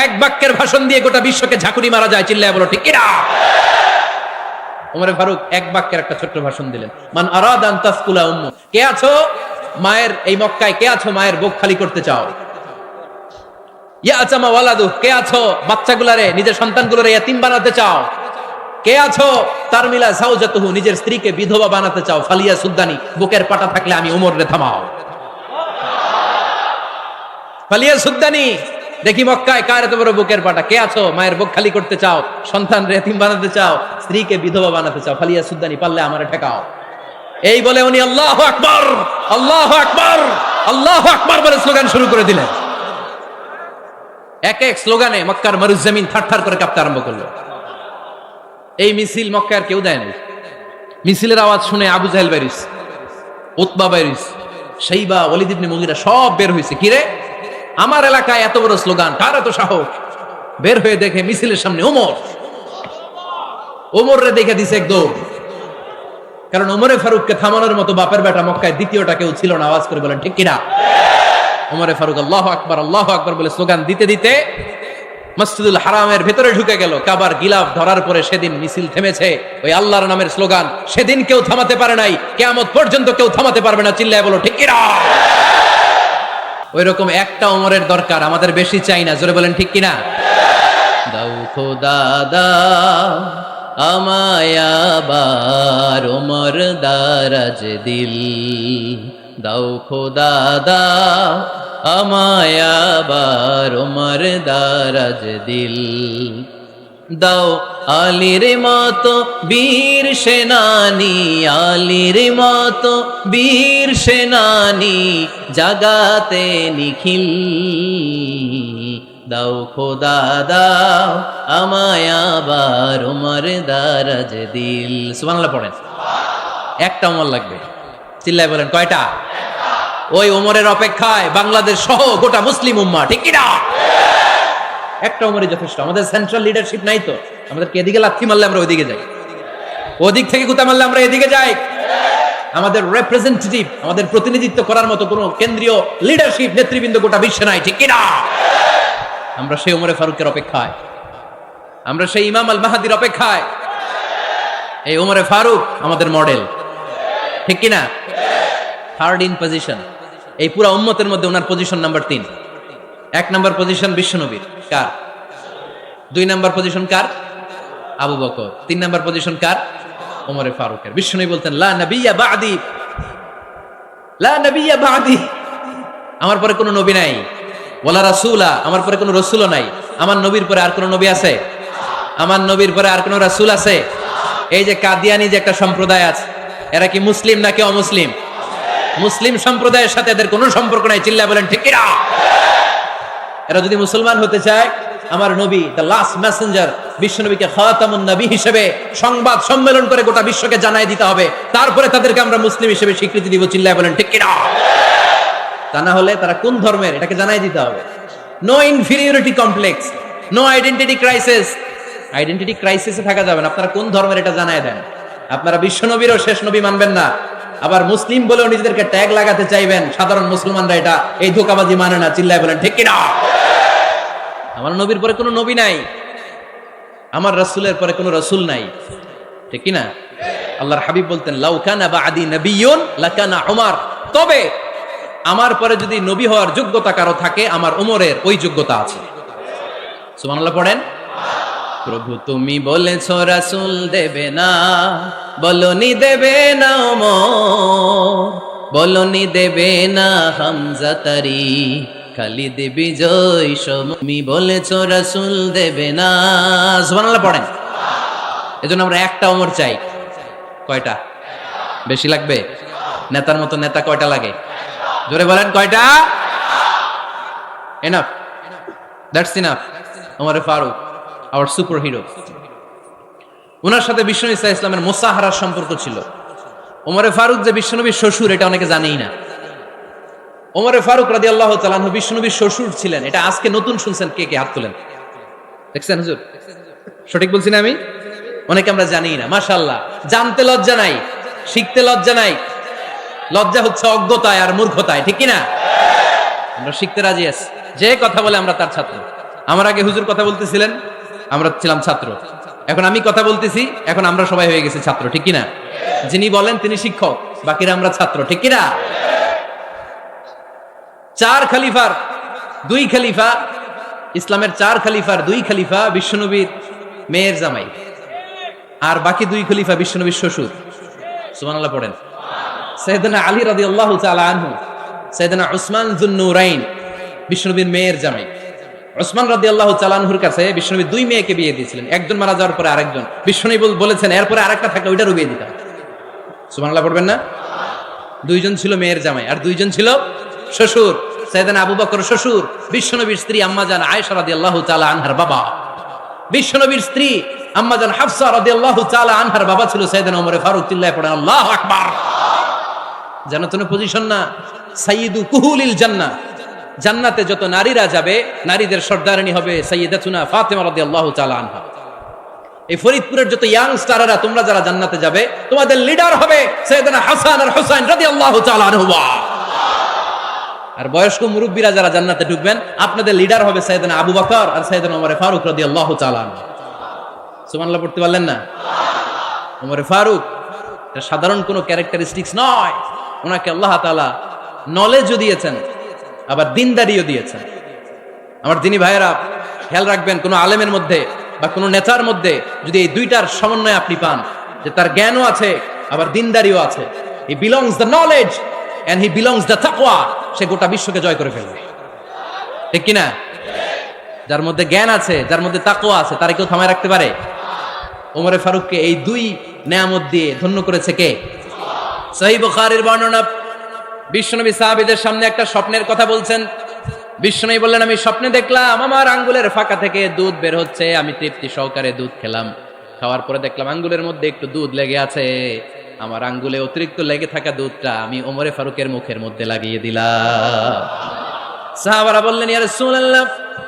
এক বাক্যের ভাষণ দিয়ে গোটা বিশ্বকে ঝাঁকুনি মারা যায়। চিল্লায় বলো ঠিক কিনা? ওমর ফারুক এক বাক্যের একটা ছোট্ট ভাষণ দিলেন। মান আরাদা আন তাসকুলা উম্মু, কে আছো মায়ের এই মক্কায়, কে আছো মায়ের বুক খালি করতে চাও? ইয়াতামা ওয়ালাদু, কে আছো বাচ্চাগুলারে, নিজের সন্তানগুলোরে ইয়াতিম বানাতে চাও? কে আছো তারমিলা যাওজাতুহু, নিজের স্ত্রীকে বিধবা বানাতে চাও? ফালিয়া সুদ্দানি, বুকের পাটা থাকলে আমি ওমর রে থামাও। ফালিয়া সুদ্দানি, দেখি মক্কায় কার এত বড় বুকের পাটা। কে আছো মায়ের বুক খালি করতে চাও, সন্তান রে ইয়াতিম বানাতে চাও, স্ত্রীকে বিধবা বানাতে চাও? ফালিয়া সুদ্দানি, পারলে আমারে ঠেকাও। এই বলে উনি আল্লাহু আকবার, আল্লাহু আকবার, আল্লাহু আকবার বলে স্লোগান শুরু করে দিলেন। এক এক স্লোগানে মক্কার মরুজমিন থারথার করে কাঁপতে আরম্ভ করলো। এই মিছিল মক্কার কেউ দেয় নাই। মিছিলের আওয়াজ শুনে আবু জাহেল বাইরিস, উতবা বাইরিস, শাইবা, ওয়ালিদ ইবনে মুগীরা সব বের হয়েছে। কিরে, আমার এলাকায় এত বড় স্লোগান, কার এত সাহস? বের হয়ে দেখে মিছিলের সামনে ওমর। ওমর রে দেখে দিছে একদম। কারণ ওমরে ফারুককে থামানোর মতো বাপের বেটা মক্কায় দ্বিতীয়টা কেউ ছিল না। আওয়াজ করে বলেন ঠিক কিনা? ওমরে ফারুক আল্লাহু আকবার, আল্লাহু আকবার বলে স্লোগান দিতে দিতে মসজিদুল হারামের ভেতরে ঢুকে গেল। কাবার গিলাফ ধরার পরে সেদিন মিছিল থেমেছে ওই আল্লাহর নামের স্লোগান। সেদিন কেউ থামাতে পারে নাই, কিয়ামত পর্যন্ত কেউ থামাতে পারবে না। চিল্লায় বলো ঠিক কিনা? ওইরকম একটা ওমরের দরকার, আমাদের বেশি চাই না। জোরে বলেন ঠিক কিনা? দাও খোদা দাও আমায় আবার ওমর দারাজ দিল, দাও খোদা দাও আমায় আবার ওমর দারাজ দিল, দাও আলীর মতো বীর সেনানি, আলীর মতো বীর সেনানি জাগাতে নিখিল, দাও খোদা দাও আমায় আবার ওমর দারাজ দিল। সুবহানাল্লাহ পড়েন। একটা ওমর লাগবে। চিল্লায় বলেন কয়টা? ওই ওমরের অপেক্ষায় বাংলাদেশ সহ গোটা মুসলিম উম্মাহ, ঠিক কি না? একটা ওমরই যথেষ্ট। আমাদের সেন্ট্রাল লিডারশিপ নাই তো, আমাদেরকে এদিকে লাথি মারলে আমরা ওইদিকে যাই, ওদিক থেকে গুতা মারলে আমরা এদিকে যাই। আমাদের রিপ্রেজেন্টেটিভ, আমাদের প্রতিনিধিত্ব করার মতো কোনো কেন্দ্রীয় লিডারশিপ নেতৃবৃন্দ গোটা বিশ্বে নাই, ঠিক কি না? আমরা সেই ওমরে ফারুকের অপেক্ষায়, আমরা সেই ইমাম আল মাহাদির অপেক্ষায়। এই ওমরে ফারুক আমাদের মডেল, ঠিক কি না? থার্ড ইন পজিশন এই পুরা উম্মতের মধ্যে ওনার পজিশন নাম্বার 3। 1 নাম্বার পজিশন বিশ্বনবীর, কার? 2 নাম্বার পজিশন কার? আবু বকর। 3 নাম্বার পজিশন কার? ওমরে ফারুকের। বিশ্বনবী বলতেন লা নবিয়্যা বা'দি, লা নবিয়্যা বা'দি, আমার পরে কোনো নবী নাই। ওয়ালা রাসূলা, আমার পরে কোনো রাসূলও নাই। আমার নবীর পরে আর কোনো নবী আছে? আমার নবীর পরে আর কোনো রাসূল আছে? এই যে কাদিয়ানি যে একটা সম্প্রদায় আছে, এরা কি মুসলিম নাকি অমুসলিম? মুসলিম সম্প্রদায়ের সাথে এদের কোনো সম্পর্ক নাই। চিল্লায় বলেন ঠিক কি না? এরা যদি মুসলমান হতে চায়, আমার নবী দ্য লাস্ট মেসেঞ্জার বিশ্বনবীকে খাতামুন নবী হিসেবে সংবাদ সম্মেলন করে গোটা বিশ্বকে জানাই দিতে হবে, তারপরে তাদেরকে আমরা মুসলিম হিসেবে স্বীকৃতি দিব। চিল্লায় বলেন ঠিক কি না? তা না হলে তারা কোন ধর্মের এটাকে জানাই দিতে হবে। No inferiority complex, no identity crisis. Identity ক্রাইসিসে থাকা যাবে না। আপনারা কোন ধর্মের এটা জানায় দেন। আপনারা বিশ্ব নবীরও শেষ নবী মানবেন না, আবার মুসলিম বলেও নিজেদেরকে ট্যাগ লাগাতে চাইবেন। সাধারণ মুসলমানরা এটা এই ধোঁকাবাজি মানে না। চিল্লায় বলেন ঠিক কিনা? আমার নবীর পরে কোনো নবী নাই, আমার রাসূলের পরে কোনো রাসূল নাই, ঠিক কিনা? আল্লাহর হাবিব বলতেন লাউ কানা বাদি নবিয়্যুন লাকানা উমর, তবে আমার পরে যদি নবী হওয়ার যোগ্যতা কারো থাকে আমার ওমরের ওই যোগ্যতা আছে। সুবহানাল্লাহ পড়েন। প্রভু তুমি বলেছ রাসূল দেবে না, বলনি দেবে না ওমর, বলনি দেবে না হামজা তারি, খালিদ বিজয় সম, তুমি বলেছ রাসূল দেবে না। সুবহানাল্লাহ পড়েন। এজন্য আমরা একটা ওমর চাই। কয়টা? বেশি লাগবে? নেতার মতো নেতা কয়টা লাগে? জোরে বলেন কয়টা? Enough, that's enough. Omar Farooq our super hero. ওনার সাথে বিশ্বনবী সাল্লাল্লাহু আলাইহি ওয়াসাল্লামের মুসাহারার সম্পর্ক ছিল। ওমর ফারুক যে বিশ্বনবীর শ্বশুর এটা অনেকে জানেই না। ওমর ফারুক রাদিয়াল্লাহু তাআলা আনহু বিশ্বনবীর শ্বশুর ছিলেন। এটা আজকে নতুন শুনছেন, কে কে হাত তোলেন? দেখছেন হুজুর? সঠিক বলছি না আমি? অনেকে আমরা জানিই না। মাশাআল্লাহ, জানতে লজ্জা নাই, শিখতে লজ্জা নাই। লজ্জা হচ্ছে অজ্ঞতায় আর মূর্খতায়, ঠিক কি না? আমরা শিখতে রাজি আছি। যে কথা বলে আমরা তার ছাত্র। আমার আগে হুজুর কথা বলতেছিলেন, আমরা ছিলাম ছাত্র। এখন আমি কথা বলতেছি, এখন আমরা সবাই হয়ে গেছি ছাত্র, ঠিক কি না? যিনি বলেন তিনি শিক্ষক, বাকিরা আমরা ছাত্র, ঠিক কি না? চার খলিফার দুই খলিফা, ইসলামের চার খলিফার দুই খলিফা বিশ্বনবীর মেয়ের জামাই, আর বাকি দুই খলিফা বিশ্বনবীর শ্বশুর। সুবহানাল্লাহ পড়েন। সাইয়েদনা আলী রাদিয়াল্লাহু তাআলা আনহু, সাইয়েদনা উসমান যুন্নুরাইন বিশ্বনবীর মেয়ের জামাই। উসমান রাদিয়াল্লাহু তাআলা আনহুর কাছে বিশ্বনবী দুই মেয়েকে বিয়ে দিয়েছিলেন। একজন মারা যাওয়ার পরে আরেকজন। বিশ্বনবী বলেছেন এরপরে আরেকটা থাকলে ওইটারও বিয়ে দিতাম। সুবহানাল্লাহ পড়বেন না? দুইজন ছিল মেয়ের জামাই আর দুইজন ছিল শ্বশুর। সাইয়েদনা আবু বকর শ্বশুর, বিশ্বনবীর স্ত্রী আম্মাজান আয়েশা রাদিয়াল্লাহু তাআলা আনহার বাবা। বিশ্বনবীর স্ত্রী আম্মাজান হাফসা রাদিয়াল্লাহু তাআলা আনহার বাবা ছিল সাইয়েদনা ওমর ফারুক। চিল্লায় পড়েন আল্লাহু আকবার। জান্নাতুল পজিশন না, সাইয়্যিদু কুহুলিল জান্নাহ। জান্নাতে যত নারীরা যাবে, নারীদের সর্দারিনী হবে সাইয়্যিদাতুনা ফাতেমা রাদিয়াল্লাহু তাআলা আনহা। এই ফরিদপুরের যত ইয়াং স্টাররা তোমরা যারা জান্নাতে যাবে, তোমাদের লিডার হবে সাইয়েদনা হাসান আর হুসাইন রাদিয়াল্লাহু তাআলা আনহুমা। আর বয়স্ক মুরব্বীরা যারা জান্নাতে ঢুকবেন, আপনাদের লিডার হবে সাইয়েদনা আবু বকর আর সাইয়েদনা ওমর ফারুক রাদিয়াল্লাহু তাআলা আনহু। সুবহানাল্লাহ পড়তে পারলেন না? ওমর ফারুক এটা সাধারণ কোনো ক্যারেক্টারিস্টিক্স নয়। ওনাকে আল্লাহ তাআলা নলেজও দিয়েছেন, আবার দিনদারিও দিয়েছেন। আমার দিনী ভাইয়েরা খেয়াল রাখবেন, কোনো আলেমের মধ্যে বা কোনো নেতার মধ্যে যদি এই দুইটার সমন্বয় আপনি পান, যে তার জ্ঞানও আছে আবার দিনদারিও আছে, he belongs the knowledge and he belongs the তাকওয়া, সে গোটা বিশ্বকে জয় করে ফেলবে, ঠিক কিনা? যার মধ্যে জ্ঞান আছে, যার মধ্যে তাকওয়া আছে, তারে কেউ থামায় রাখতে পারে? ওমর ফারুককে এই দুই নেয়ামত দিয়ে ধন্য করেছে কে? সহিহ বুখারীর বর্ণনা। বিশ্বনবী সাহাবীদের সামনে একটা স্বপ্নের কথা বলছেন। বিশ্বনবী বললেন, আমি স্বপ্নে দেখলাম আমার আঙ্গুলের ফাঁকা থেকে দুধ বের হচ্ছে। আমি তৃপ্তি সহকারে দুধ খেলাম। খাওয়ার পরে দেখলাম আঙ্গুলের মধ্যে একটু দুধ লেগে আছে। আমার আঙ্গুলে অতিরিক্ত লেগে থাকা দুধটা আমি ওমর ফারুকের মুখের মধ্যে লাগিয়ে দিলাম। সাহাবারা বললেন, ইয়া রাসূলুল্লাহ,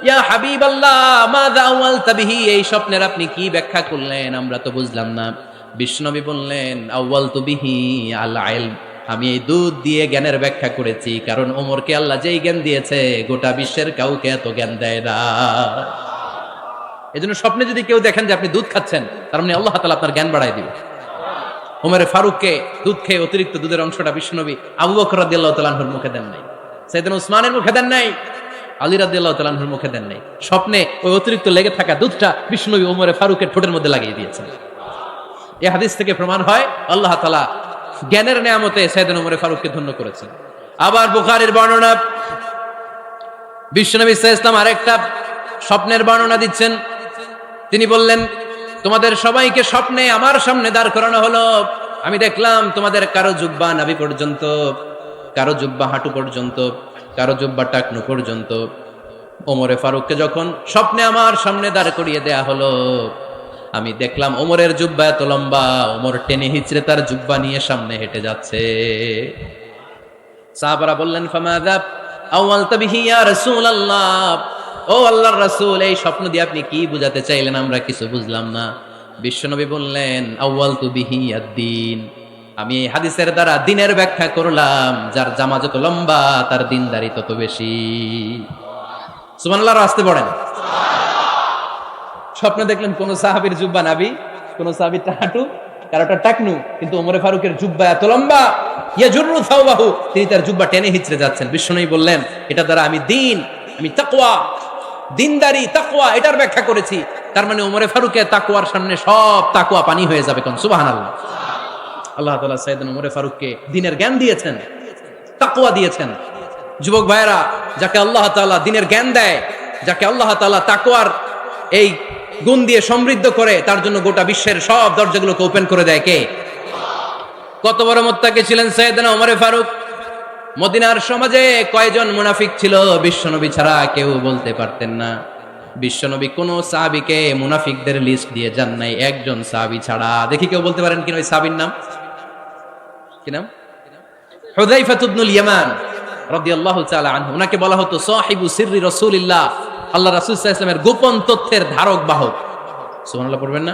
ইয়া হাবিবাল্লাহ, মাযা আওয়ালতা বিহি, এই স্বপ্নের আপনি কি ব্যাখ্যা করলেন? আমরা তো বুঝলাম না। বিশ্বনবী বললেন, আওয়ালতু বিহি আল ইলম, আমি এই দুধ দিয়ে জ্ঞানের ব্যাখ্যা করেছি, কারণ ওমরকে আল্লাহ যেই জ্ঞান দিয়েছে গোটা বিশ্বের কাউকে এত জ্ঞান দেয় না। এজন্য স্বপ্নে যদি কেউ দেখেন যে আপনি দুধ খাচ্ছেন, তার মানে আল্লাহ তাআলা আপনার জ্ঞান বাড়ায় দিবে। ওমর ফারুককে দুধ খেয়ে অতিরিক্ত দুধের অংশটা বিশ্বনবী আবু বকর রাদিয়াল্লাহু তাআলা আনহুর মুখে দেন নাই, সাইয়েদনা উসমানের মুখে দেন নাই, আলী রাদিয়াল্লাহু তাআলা আনহুর মুখে দেন নাই। স্বপ্নে ওই অতিরিক্ত লেগে থাকা দুধটা বিশ্বনবী ওমর ফারুকের ঠোঁটের মধ্যে লাগিয়ে দিয়েছেন। এই হাদিস থেকে প্রমাণ হয় আল্লাহ তাআলা জ্ঞানের নেয়ামতে সাইয়েদনা ওমর ফারুককে ধন্য করেছেন। আবার বুখারীর বর্ণনা, বিশ্বনবী সাল্লাল্লাহু আলাইহি ওয়াসাল্লাম আরেকটা স্বপ্নের বর্ণনা দিচ্ছেন। তিনি বললেন, তোমাদের সবাইকে স্বপ্নে আমার সামনে দাঁড় করানো হলো। আমি দেখলাম তোমাদের কারো জুব্বা নাভি পর্যন্ত, কারো জুব্বা হাঁটু পর্যন্ত, কারো জুব্বা টাকনু পর্যন্ত। ওমর ফারুককে যখন স্বপ্নে আমার সামনে দাঁড় করিয়ে দেয়া হলো, আমি দেখলাম ওমরের জুব্বা এত লম্বা, ওমর টেনে হিচড়ে তার জুব্বা নিয়ে সামনে হেঁটে যাচ্ছে। সাহাবারা বললেন, ফামাযা আওয়ালতা বিহি ইয়া রাসূলুল্লাহ, ও আল্লাহর রাসূল, এই স্বপ্ন দিয়ে আপনি কি বুঝাতে চাইলেন? আমরা কিছু বুঝলাম না। বিশ্বনবী বললেন, আউয়াল তু বিহি আদ-দীন, আমি এই হাদিসের দ্বারা দিনের ব্যাখ্যা করলাম, যার জামা যত লম্বা তার দিনদারি তত বেশি। সুবহানাল্লাহ, আসতে পড়েন। স্বপ্নে দেখলেন কোন সাহাবীর জুব্বা নাবি, কোন সাহাবীর হাঁটু, কারোটা টাকনু, কিন্তু ওমরে ফারুকের জুব্বা এত লম্বা, ইয়াজুরু থাওবাহু, তিনি তার জুব্বা টেনে হিচড়ে যাচ্ছেন। বিশ্বনবী বললেন, এটা দ্বারা আমি দিন, আমি তাকওয়া, দিনদারি, তাকওয়া, এটার ব্যাখ্যা করেছি। তার মানে ওমরে ফারুকের তাকওয়ার সামনে সব তাকওয়া পানি হয়ে যাবে। কোন সুবহানাল্লাহ। আল্লাহ তাআলা সাইয়েদনা ওমরে ফারুককে দিনের জ্ঞান দিয়েছেন, তাকওয়া দিয়েছেন। যুবক ভাইরা, যাকে আল্লাহ তাআলা দিনের জ্ঞান দেয়, যাকে আল্লাহ তাআলা তাকওয়ার এই গুণ দিয়ে সমৃদ্ধ করে, তার জন্য গোটা বিশ্বের সব দরজাগুলোকে ওপেন করে দেয় কে? কত বড় মুত্তাকি ছিলেন সাইয়েদনা ওমরে ফারুক। মদিনার সমাজে কয়জন মুনাফিক ছিল বিশ্বনবী ছাড়া কেউ বলতে পারতেন না। বিশ্বনবী কোন সাহাবীকে মুনাফিকদের লিস্ট দিয়ে যান নাই, একজন সাহাবী ছাড়া। দেখি কেউ বলতে পারেন কিনা ওই সাহাবীর নাম? কি নাম? হুযায়ফা ইবনুল ইয়ামান রাদিয়াল্লাহু তাআলা আনহু। উনাকে বলা হতো সাহিবু সিররি রাসূলিল্লাহ, আল্লাহ রাসূল সাল্লাল্লাহু আলাইহি ওয়াসাল্লামের গোপন তথ্যের ধারক বাহক। সুবহানাল্লাহ পড়বেন না?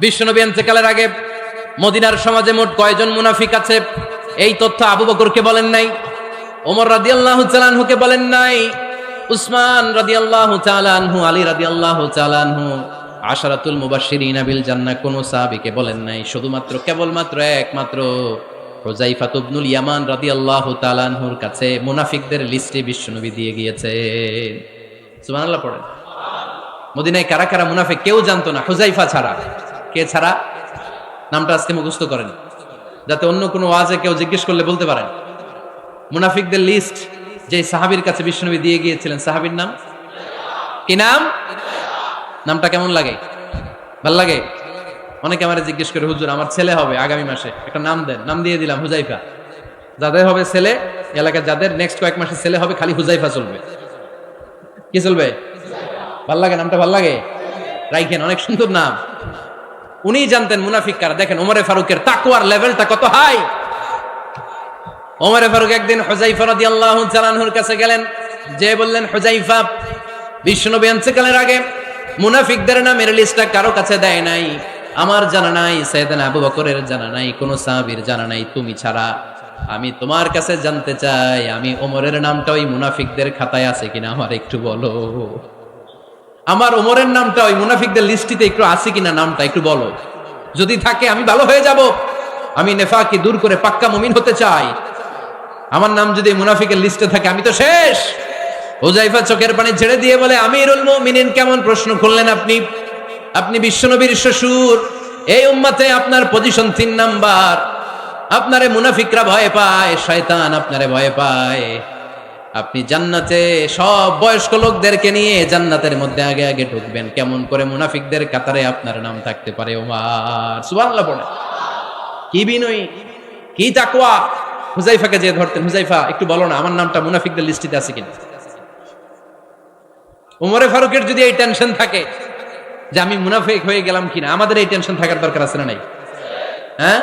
বিশ্বনবী ইন্তেকালের আগে মদিনার সমাজে মোট কয়জন মুনাফিক আছে, এই তথ্য আবু বকরকে বলেন নাই, ওমর রাদিয়াল্লাহু তাআলা আনহুকে বলেন নাই, উসমান রাদিয়াল্লাহু তাআলা আনহু, আলী রাদিয়াল্লাহু তাআলা আনহু, আশারাতুল মুবাশশিরিনা বিল জান্নাহ কোন সাহাবীকে বলেন নাই। শুধুমাত্র কেবলমাত্র একমাত্র হুযায়ফা ইবনুল ইয়ামান রাদিয়াল্লাহু তাআলা আনহুর কাছে মুনাফিকদের লিস্টে বিশ্বনবী দিয়ে গিয়েছেন। সুবহানাল্লাহ পড়েন। মদিনায় কারা কারা মুনাফিক কেউ জানতো না হুযায়ফা ছাড়া। কে ছাড়া? নামটা আজকে মুখস্থ করেন, যাতে অন্য কোনো ওয়াজে কেউ জিজ্ঞেস করলে বলতে পারেন। মুনাফিকদের লিস্ট যে সাহাবীর কাছে বিশ্বনবী দিয়ে গিয়েছিলেন, সাহাবীর নাম কি? নাম? নামটা কেমন লাগে? ভাল লাগে? অনেকে আমারে জিজ্ঞেস করে, হুজুর আমার ছেলে হবে আগামী মাসে, একটা নাম দেন। নাম দিয়ে দিলাম হুযায়ফা। যাদের হবে ছেলে, এলাকার যাদের নেক্সট কয়েক মাসে ছেলে হবে, খালি হুযায়ফা চলবে। কি চলবে? ভাল লাগে? নামটা ভাল লাগে? রাইখেন, অনেক সুন্দর নাম। উনি জানতেন মুনাফিক কারা। দেখেন ওমরে ফারুকের তাকওয়ার লেভেলটা কত হাই। ওমরে ফারুক একদিন হুযায়ফা রাদিয়াল্লাহু তাআলা আনহুর কাছে গেলেন, যে বললেন, হুযায়ফা, বিশ্বনবী ইন্তেকালের আগে মুনাফিকদের নামের লিস্টটা কারো কাছে দেয় নাই, আমার জানা নাই, সাইয়েদনা আবু বকরের জানা নাই, কোন সাহাবীর জানা নাই, তুমি ছাড়া। আমি তোমার কাছে জানতে চাই, আমি ওমরের নামটা ওই মুনাফিকদের খাতায় আছে কিনা আমার একটু বলো। আমার ওমরের নামটা ওই মুনাফিকদের লিস্টিতে একটু আছে কিনা, নামটা একটু বলো। যদি থাকে আমি ভালো হয়ে যাব, আমি নেফাকি দূর করে পাক্কা মুমিন হতে চাই। আমার নাম যদি মুনাফিকের লিস্টে থাকে আমি তো শেষ। হুযায়ফা চোখের পানি ছেড়ে দিয়ে বলে, আমিরুল মুমিনিন, কেমন প্রশ্ন করলেন আপনি? আপনি বিশ্বনবীর শ্বশুর, এই উম্মতে আপনার পজিশন 3 নাম্বার। আপনারে মুনাফিকরা ভয় পায়, শয়তান আপনারে ভয় পায়। আপনি জান্নাতে সব বয়স্ক লোকদেরকে নিয়ে জান্নাতের মধ্যে আগে আগে ঢুকবেন, কেমন করে মুনাফিকদের কাতারে আপনার নাম থাকতে পারে ওমর? সুবহানাল্লাহ পড়ে। কি বিনয়ী, কি তাকওয়া। হুযায়ফাকে যে ধরতেন, হুযায়ফা একটু বলো না আমার নামটা মুনাফিকদের লিস্টিতে আছে কিনা। ওমরে ফারুকের যদি এই টেনশন থাকে যে আমি মুনাফিক হয়ে গেলাম কিনা, আমাদের এই টেনশন থাকার দরকার আছে না নাই? হ্যাঁ,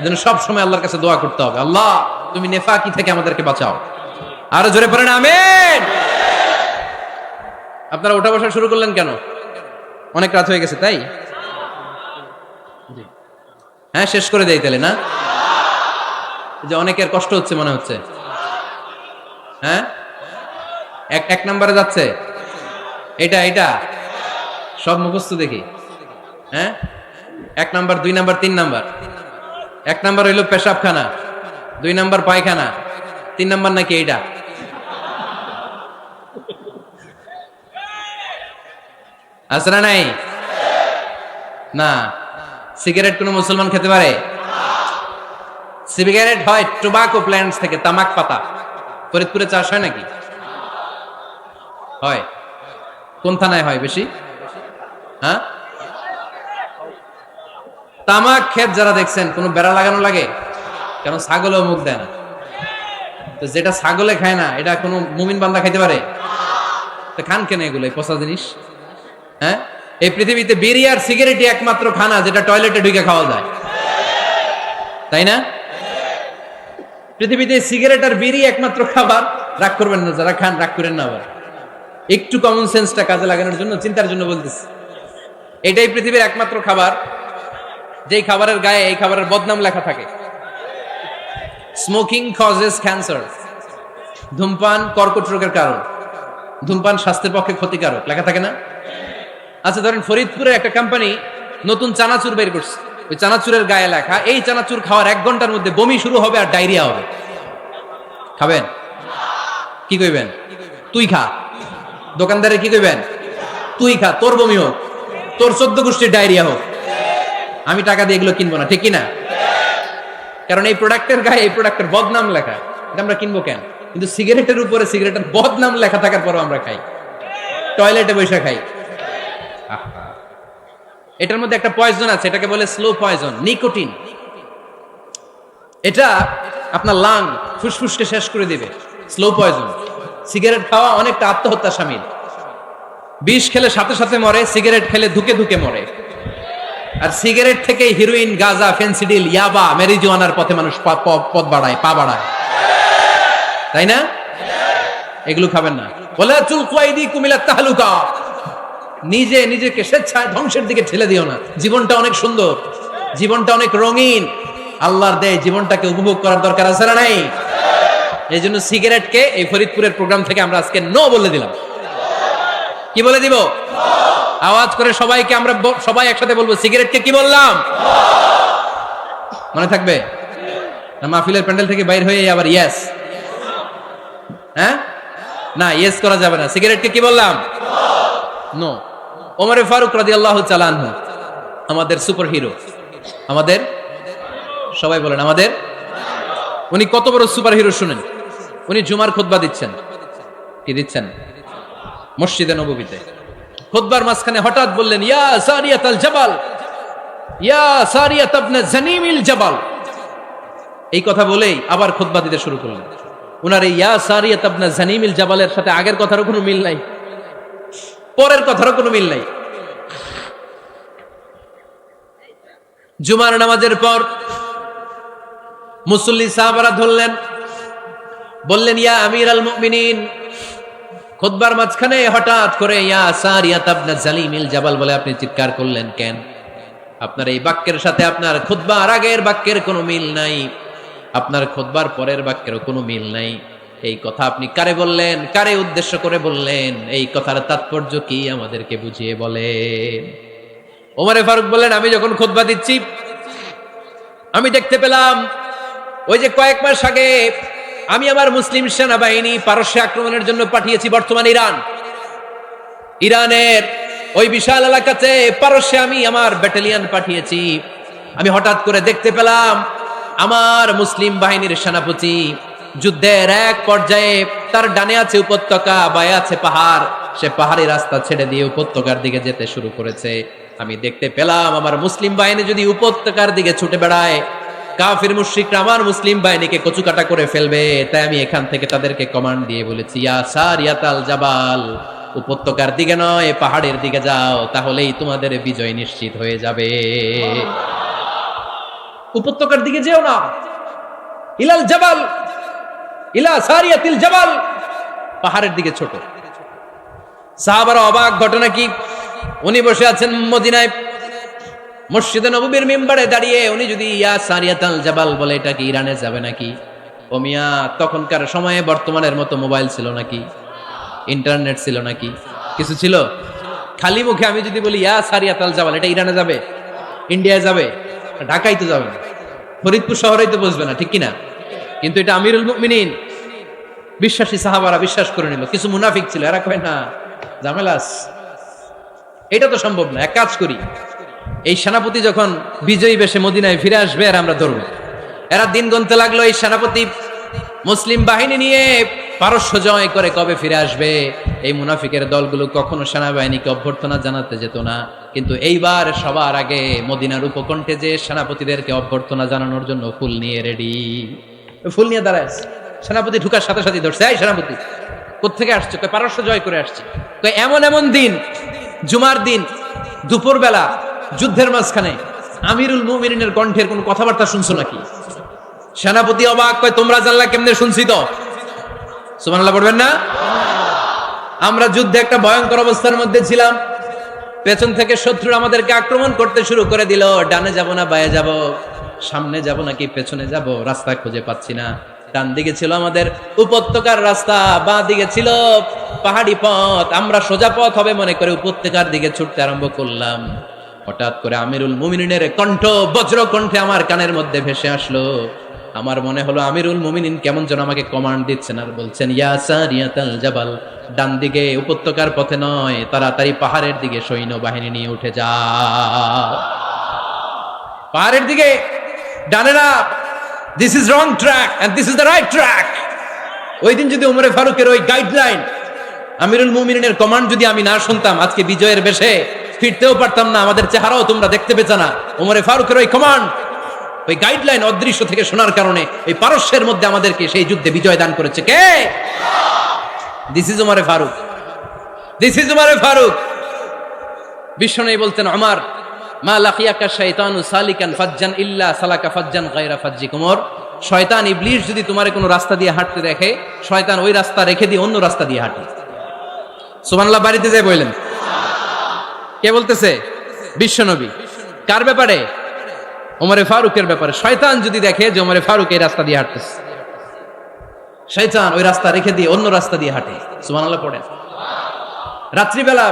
যেন সব সময় আল্লাহর কাছে দোয়া করতে হবে, আল্লাহ তুমি নেফাকি থেকে আমাদেরকে বাঁচাও। আরো জোরে পড়েন আমিন। আপনারা ওঠা বসা শুরু করলেন কেন? অনেক রাত হয়ে গেছে তাই? হ্যাঁ, শেষ করে দেই তাহলে না? যে অনেকের কষ্ট হচ্ছে মনে হচ্ছে। হ্যাঁ, এক নম্বরে যাচ্ছে এটা সব মুখস্থ দেখি। হ্যাঁ, 1 নাম্বার, 2 নাম্বার, 3 নাম্বার। 1 নাম্বার হইল পেশাবখানা, 2 নাম্বার পায়খানা, 3 নাম্বার নাকি এইটা? আছে না নাই? না। সিগারেট কোন মুসলমান খেতে পারে? সিগারেট হয় টোবাকো প্ল্যান্টস থেকে, তামাক পাতা। ফরিদপুরে চাষ হয় নাকি? হয়। কোন থানায় হয় বেশি? হ্যাঁ, তামাক ক্ষেত যারা দেখছেন, কোন বেড়া লাগানো লাগে? কেন? ছাগলেও মুখ দেয় না। তো যেটা ছাগলে খায় না, এটা কোনো মুমিন বান্দা খাইতে পারে? তো খান কেন এগুলো, পচা জিনিস? হ্যাঁ, এই পৃথিবীতে বিড়ি আর সিগারেটই একমাত্র খানা যেটা টয়লেটে ঢুকে খাওয়া যায়, তাই না? পৃথিবীতে সিগারেট আর বিড়ি একমাত্র খাবার। রাগ করবেন না, যারা খান রাগ করেন না আবার। একটু কমন সেন্সটা কাজে লাগানোর জন্য, চিন্তার জন্য বলতেছি। এটাই পৃথিবীর একমাত্র খাবার যেই খাবারের গায়ে এই খাবারের বদনাম লেখা থাকে। স্মোকিং কজেস ক্যান্সার, ধূমপান কর্কট রোগের কারণ, ধূমপান স্বাস্থ্যের পক্ষে ক্ষতিকারক, লেখা থাকে না? আচ্ছা ধরেন ফরিদপুরের একটা কোম্পানি নতুন চানাচুর বের করছে, ওই চানাচুরের গায়ে লেখা এই চানাচুর খাওয়ার 1 ঘন্টার মধ্যে বমি শুরু হবে আর ডায়রিয়া হবে। খাবেন? কি কইবেন? তুই খা। দোকানদারে কি কইবেন? তুই খা, তোর বমি হোক, তোর 14 গোষ্ঠীর ডায়রিয়া হোক, আমি টাকা দিয়ে এগুলো কিনবো না, ঠিক কিনা? কারণ এই প্রোডাক্টের গায়ে এই প্রোডাক্টের বদনাম লেখা, এটা আমরা কিনবো কেন? কিন্তু সিগারেটের উপরে সিগারেটের বদনাম লেখা থাকার পরও আমরা খাই, টয়লেটে বসে খাই। এটার মধ্যে একটা পয়জন আছে, এটাকে বলে স্লো পয়জন, নিকোটিন। এটা আপনার লাং ফুসফুসকে শেষ করে দিবে, স্লো পয়জন। সিগারেট খাওয়া অনেকটা আত্মহত্যা শামিল। বিষ খেলে সাথে সাথে মরে, সিগারেট খেলে ধুকে ধুকে মরে। আর সিগারেট থেকে হিরোইন, গাঁজা, ফেন্সিডিল, ইয়াবা, মেরিজুয়ানার পথে মানুষ পথ বাড়ায়, পা বাড়ায়, তাই না? এগুলো খাবেন না। বলে চুলকুয়াইদি কুমিল্লার তাহলুকা, নিজে নিজেকে স্বেচ্ছায় ধ্বংসের দিকে ঠেলে দিও না। জীবনটা অনেক সুন্দর, জীবনটা অনেক রঙিন, আল্লাহর দেয় জীবনটাকে উপভোগ করার দরকার আছে না নাই? এই জন্য সিগারেটকে এই ফরিদপুরের প্রোগ্রাম থেকে আমরা আজকে নো বলে দিলাম। কি বলে দিব? আওয়াজ করে সবাইকে আমরা সবাই একসাথে বলবো, সিগারেটকে কি বললাম? মনে থাকবে না? মাহফিলের প্যান্ডেল থেকে বাইর হয়ে আবার ইয়েস, হ্যাঁ না ইয়েস করা যাবে না। সিগারেটকে কি বললাম? নো। ওমর ফারুক রাদিয়াল্লাহু তাআলা আনহু আমাদের সুপার হিরো, আমাদের সবাই বলেন আমাদের, উনি কত বড় সুপার হিরো শুনেন। উনি জুমার খুতবা দিচ্ছেন, কি দিচ্ছেন? মসজিদে নববীতে। খুতবার মাঝখানে হঠাৎ বললেন, ইয়া সারিয়াতাল জাবাল, ইয়া সারিয়াত ইবনে জানিমিল জাবাল। এই কথা বলেই আবার খুতবা দিতে শুরু করলেন। উনার এই ইয়া সারিয়াত ইবনে জানিমিল জাবালের সাথে আগের কথারও কোনো মিল নাই, পরের কথারও কোনো মিল নাই। জুমার নামাজের পর মুসল্লি সাহাবারা ধরলেন, বললেন, ইয়া আমিরাল মুমিনিন। খুতবার মাঝখানে হঠাৎ করে ইয়া সারিয়াত ইবনে জালিমিল জাবাল বলে আপনি চিৎকার করলেন কেন? আপনার এই বাক্যের সাথে আপনার খুতবার আগের বাক্যের কোনো মিল নাই, আপনার খুতবার পরের বাক্যেরও কোনো মিল নাই। এই কথা আপনি কারে বললেন? কারে উদ্দেশ্য করে বললেন? এই কথার তাৎপর্য কি আমাদেরকে বুঝিয়ে বলেন। ওমরে ফারুক বললেন, আমি যখন খুতবা দিচ্ছি আমি দেখতে পেলাম ওই যে কয়েক মাস আগে আমি আমার মুসলিম সেনাবাহিনী পারস্যে আক্রমণের জন্য পাঠিয়েছি, বর্তমান ইরানের ওই বিশাল এলাকাতে পারস্যে আমি আমার ব্যাটালিয়ন পাঠিয়েছি। আমি হঠাৎ করে দেখতে পেলাম আমার মুসলিম বাহিনীর সেনাপতি যুদ্ধের এক পর্যায়ে তার ডানে আছে উপত্যকা, বায়ে আছে পাহাড়, সে পাহাড়ি রাস্তা ছেড়ে দিয়ে উপত্যকার দিকে যেতে শুরু করেছে। আমি দেখতে পেলাম আমার মুসলিম বাহিনী যদি উপত্যকার দিকে ছুটে বেড়ায়, কাফির মুশরিকরা আমার মুসলিম বাহিনীকে কচুকাটা করে ফেলবে। তাই আমি এখান থেকে তাদেরকে কমান্ড দিয়ে বলেছি, ইয়া সারিয়াতাল জাবাল, উপত্যকার দিকে নয় পাহাড়ের দিকে যাও, তাহলেই তোমাদের বিজয় নিশ্চিত হয়ে যাবে। উপত্যকার দিকে যেও না, ইলাল জাবাল, ইলা সারিয়াতিল জাবাল, পাহাড়ের দিকে ছোট। সাহাবারা অবাক, ঘটনা কি? উনি বসে আছেন মদিনায় মসজিদে নববীর মিম্বারে দাঁড়িয়ে, উনি যদি ইয়া সারিয়াতাল জাবাল বলে এটা কি ইরানে যাবে নাকি? ও মিয়া, তখনকার সময়ে বর্তমানের মতো মোবাইল ছিল নাকি? ইন্টারনেট ছিল নাকি? কিছু ছিল? খালি মুখে আমি যদি বলি ইয়া সারিয়াতাল জাবাল, এটা ইরানে যাবে? ইন্ডিয়ায় যাবে? ঢাকায় তো যাবে না, ফরিদপুর শহরেই তো বসবে না, ঠিক কিনা? কিন্তু এটা আমিরুল মুমিনিন বিশ্বাসী সাহাবারা বিশ্বাস করে নিল। কিছু মুনাফিক ছিল, এরা কয় না ঝামেলাস, এটা তো সম্ভব না। এক কাজ করি, এই সেনাপতি যখন বিজয়ী বেশে মদিনায় ফিরে আসবে আর আমরা ধরবো। এরা দিন গুনতে লাগলো, এই সেনাপতি মুসলিম বাহিনী নিয়ে পারস্য জয় করে কবে ফিরে আসবে। এই মুনাফিকের দলগুলো কখনো সেনাবাহিনীকে অভ্যর্থনা জানাতে যেত না, কিন্তু এইবার সবার আগে মদিনার উপকণ্ঠে যে সেনাপতিদেরকে অভ্যর্থনা জানানোর জন্য ফুল নিয়ে রেডি, ফুল নিয়ে দাঁড়ায়। সেনাপতি ঢুকার সাথে সাথে ধরছে, এই সেনাপতি কোত্থেকে আসছে? পারস্য জয় করে আসছে। এমন এমন দিন, জুমার দিন দুপুরবেলা যুদ্ধের মাঝখানে আমিরুল মুমিনিনের কণ্ঠের কোন কথাবার্তা শুনছো নাকি? সেনাপতি অবাক, কয় তোমরা জানলা কেমনে? শুনছি তো। সুবহানাল্লাহ পড়বেন না? আমরা যুদ্ধে একটা ভয়ঙ্কর অবস্থার মধ্যে ছিলাম, পেছন থেকে শত্রু আমাদেরকে আক্রমণ করতে শুরু করে দিল। ডানে যাব না বায়ে যাব, সামনে যাব নাকি পেছনে যাব, রাস্তা খুঁজে পাচ্ছি না। ডান দিকে ছিল আমাদের উপত্যকার রাস্তা, বাঁ দিকে ছিল পাহাড়ি পথ। আমরা সোজা পথ হবে মনে করে উপত্যকার দিকে ছুটতে আরম্ভ করলাম। হঠাৎ করে আমিরুল মুমিনিনের কণ্ঠ বজ্র কণ্ঠে আমার কানের মধ্যে ভেসে আসলো। আমার মনে হলো আমিরুল মুমিনিন কেমন যেন আমাকে কমান্ড দিচ্ছেন আর বলছেন, ইয়া সারিয়াতাল জাবাল, ডান দিকে উপত্যকার পথে নয়, তাড়াতাড়ি পাহাড়ের দিকে সৈন্যবাহিনী নিয়ে উঠে যা। পাহাড়ের দিকে, ডানে না। This is wrong track and this is the right track. ওই দিন যদি ওমরে ফারুকের ওই গাইডলাইন, আমিরুল মুমিনিনের কমান্ড যদি আমি না শুনতাম, আজকে বিজয়ের বেশে ফিরতেও পারতাম না, আমাদের চেহারাও তোমরা দেখতে পেতে না। ওমরে ফারুকের ওই কমান্ড, ওই গাইডলাইন অদৃশ্য থেকে শোনার কারণে এই পারস্যের মধ্যে আমাদেরকে সেই যুদ্ধে বিজয় দান করেছে কে? দিস ইজ ওমরে ফারুক, দিস ইজ ওমরে ফারুক। বিশ্বনবী বলতেন, ওমর, মা লাকিয়াকা শাইতানু সালিকান ফাজ্জান ইল্লা সালাকা ফাজ্জান গায়রা ফাজ্জিক। ওমর, শয়তান ইবলিস যদি তোমারে কোনো রাস্তা দিয়ে হাঁটতে দেখে, শয়তান ওই রাস্তা রেখে দিয়ে অন্য রাস্তা দিয়ে হাঁটে। সুবহানাল্লাহ বাড়িতে যায় বললেন। কে বলতেছে? বিশ্বনবী। কার ব্যাপারে? ওমরে ফারুকের ব্যাপারে। শয়তান যদি দেখে যে ওমরে ফারুক এই রাস্তা দিয়ে হাঁটতেছে, শয়তান ওই রাস্তা রেখে দিয়ে অন্য রাস্তা দিয়ে হাঁটে। সুবহানাল্লাহ পড়েন। রাত্রিবেলা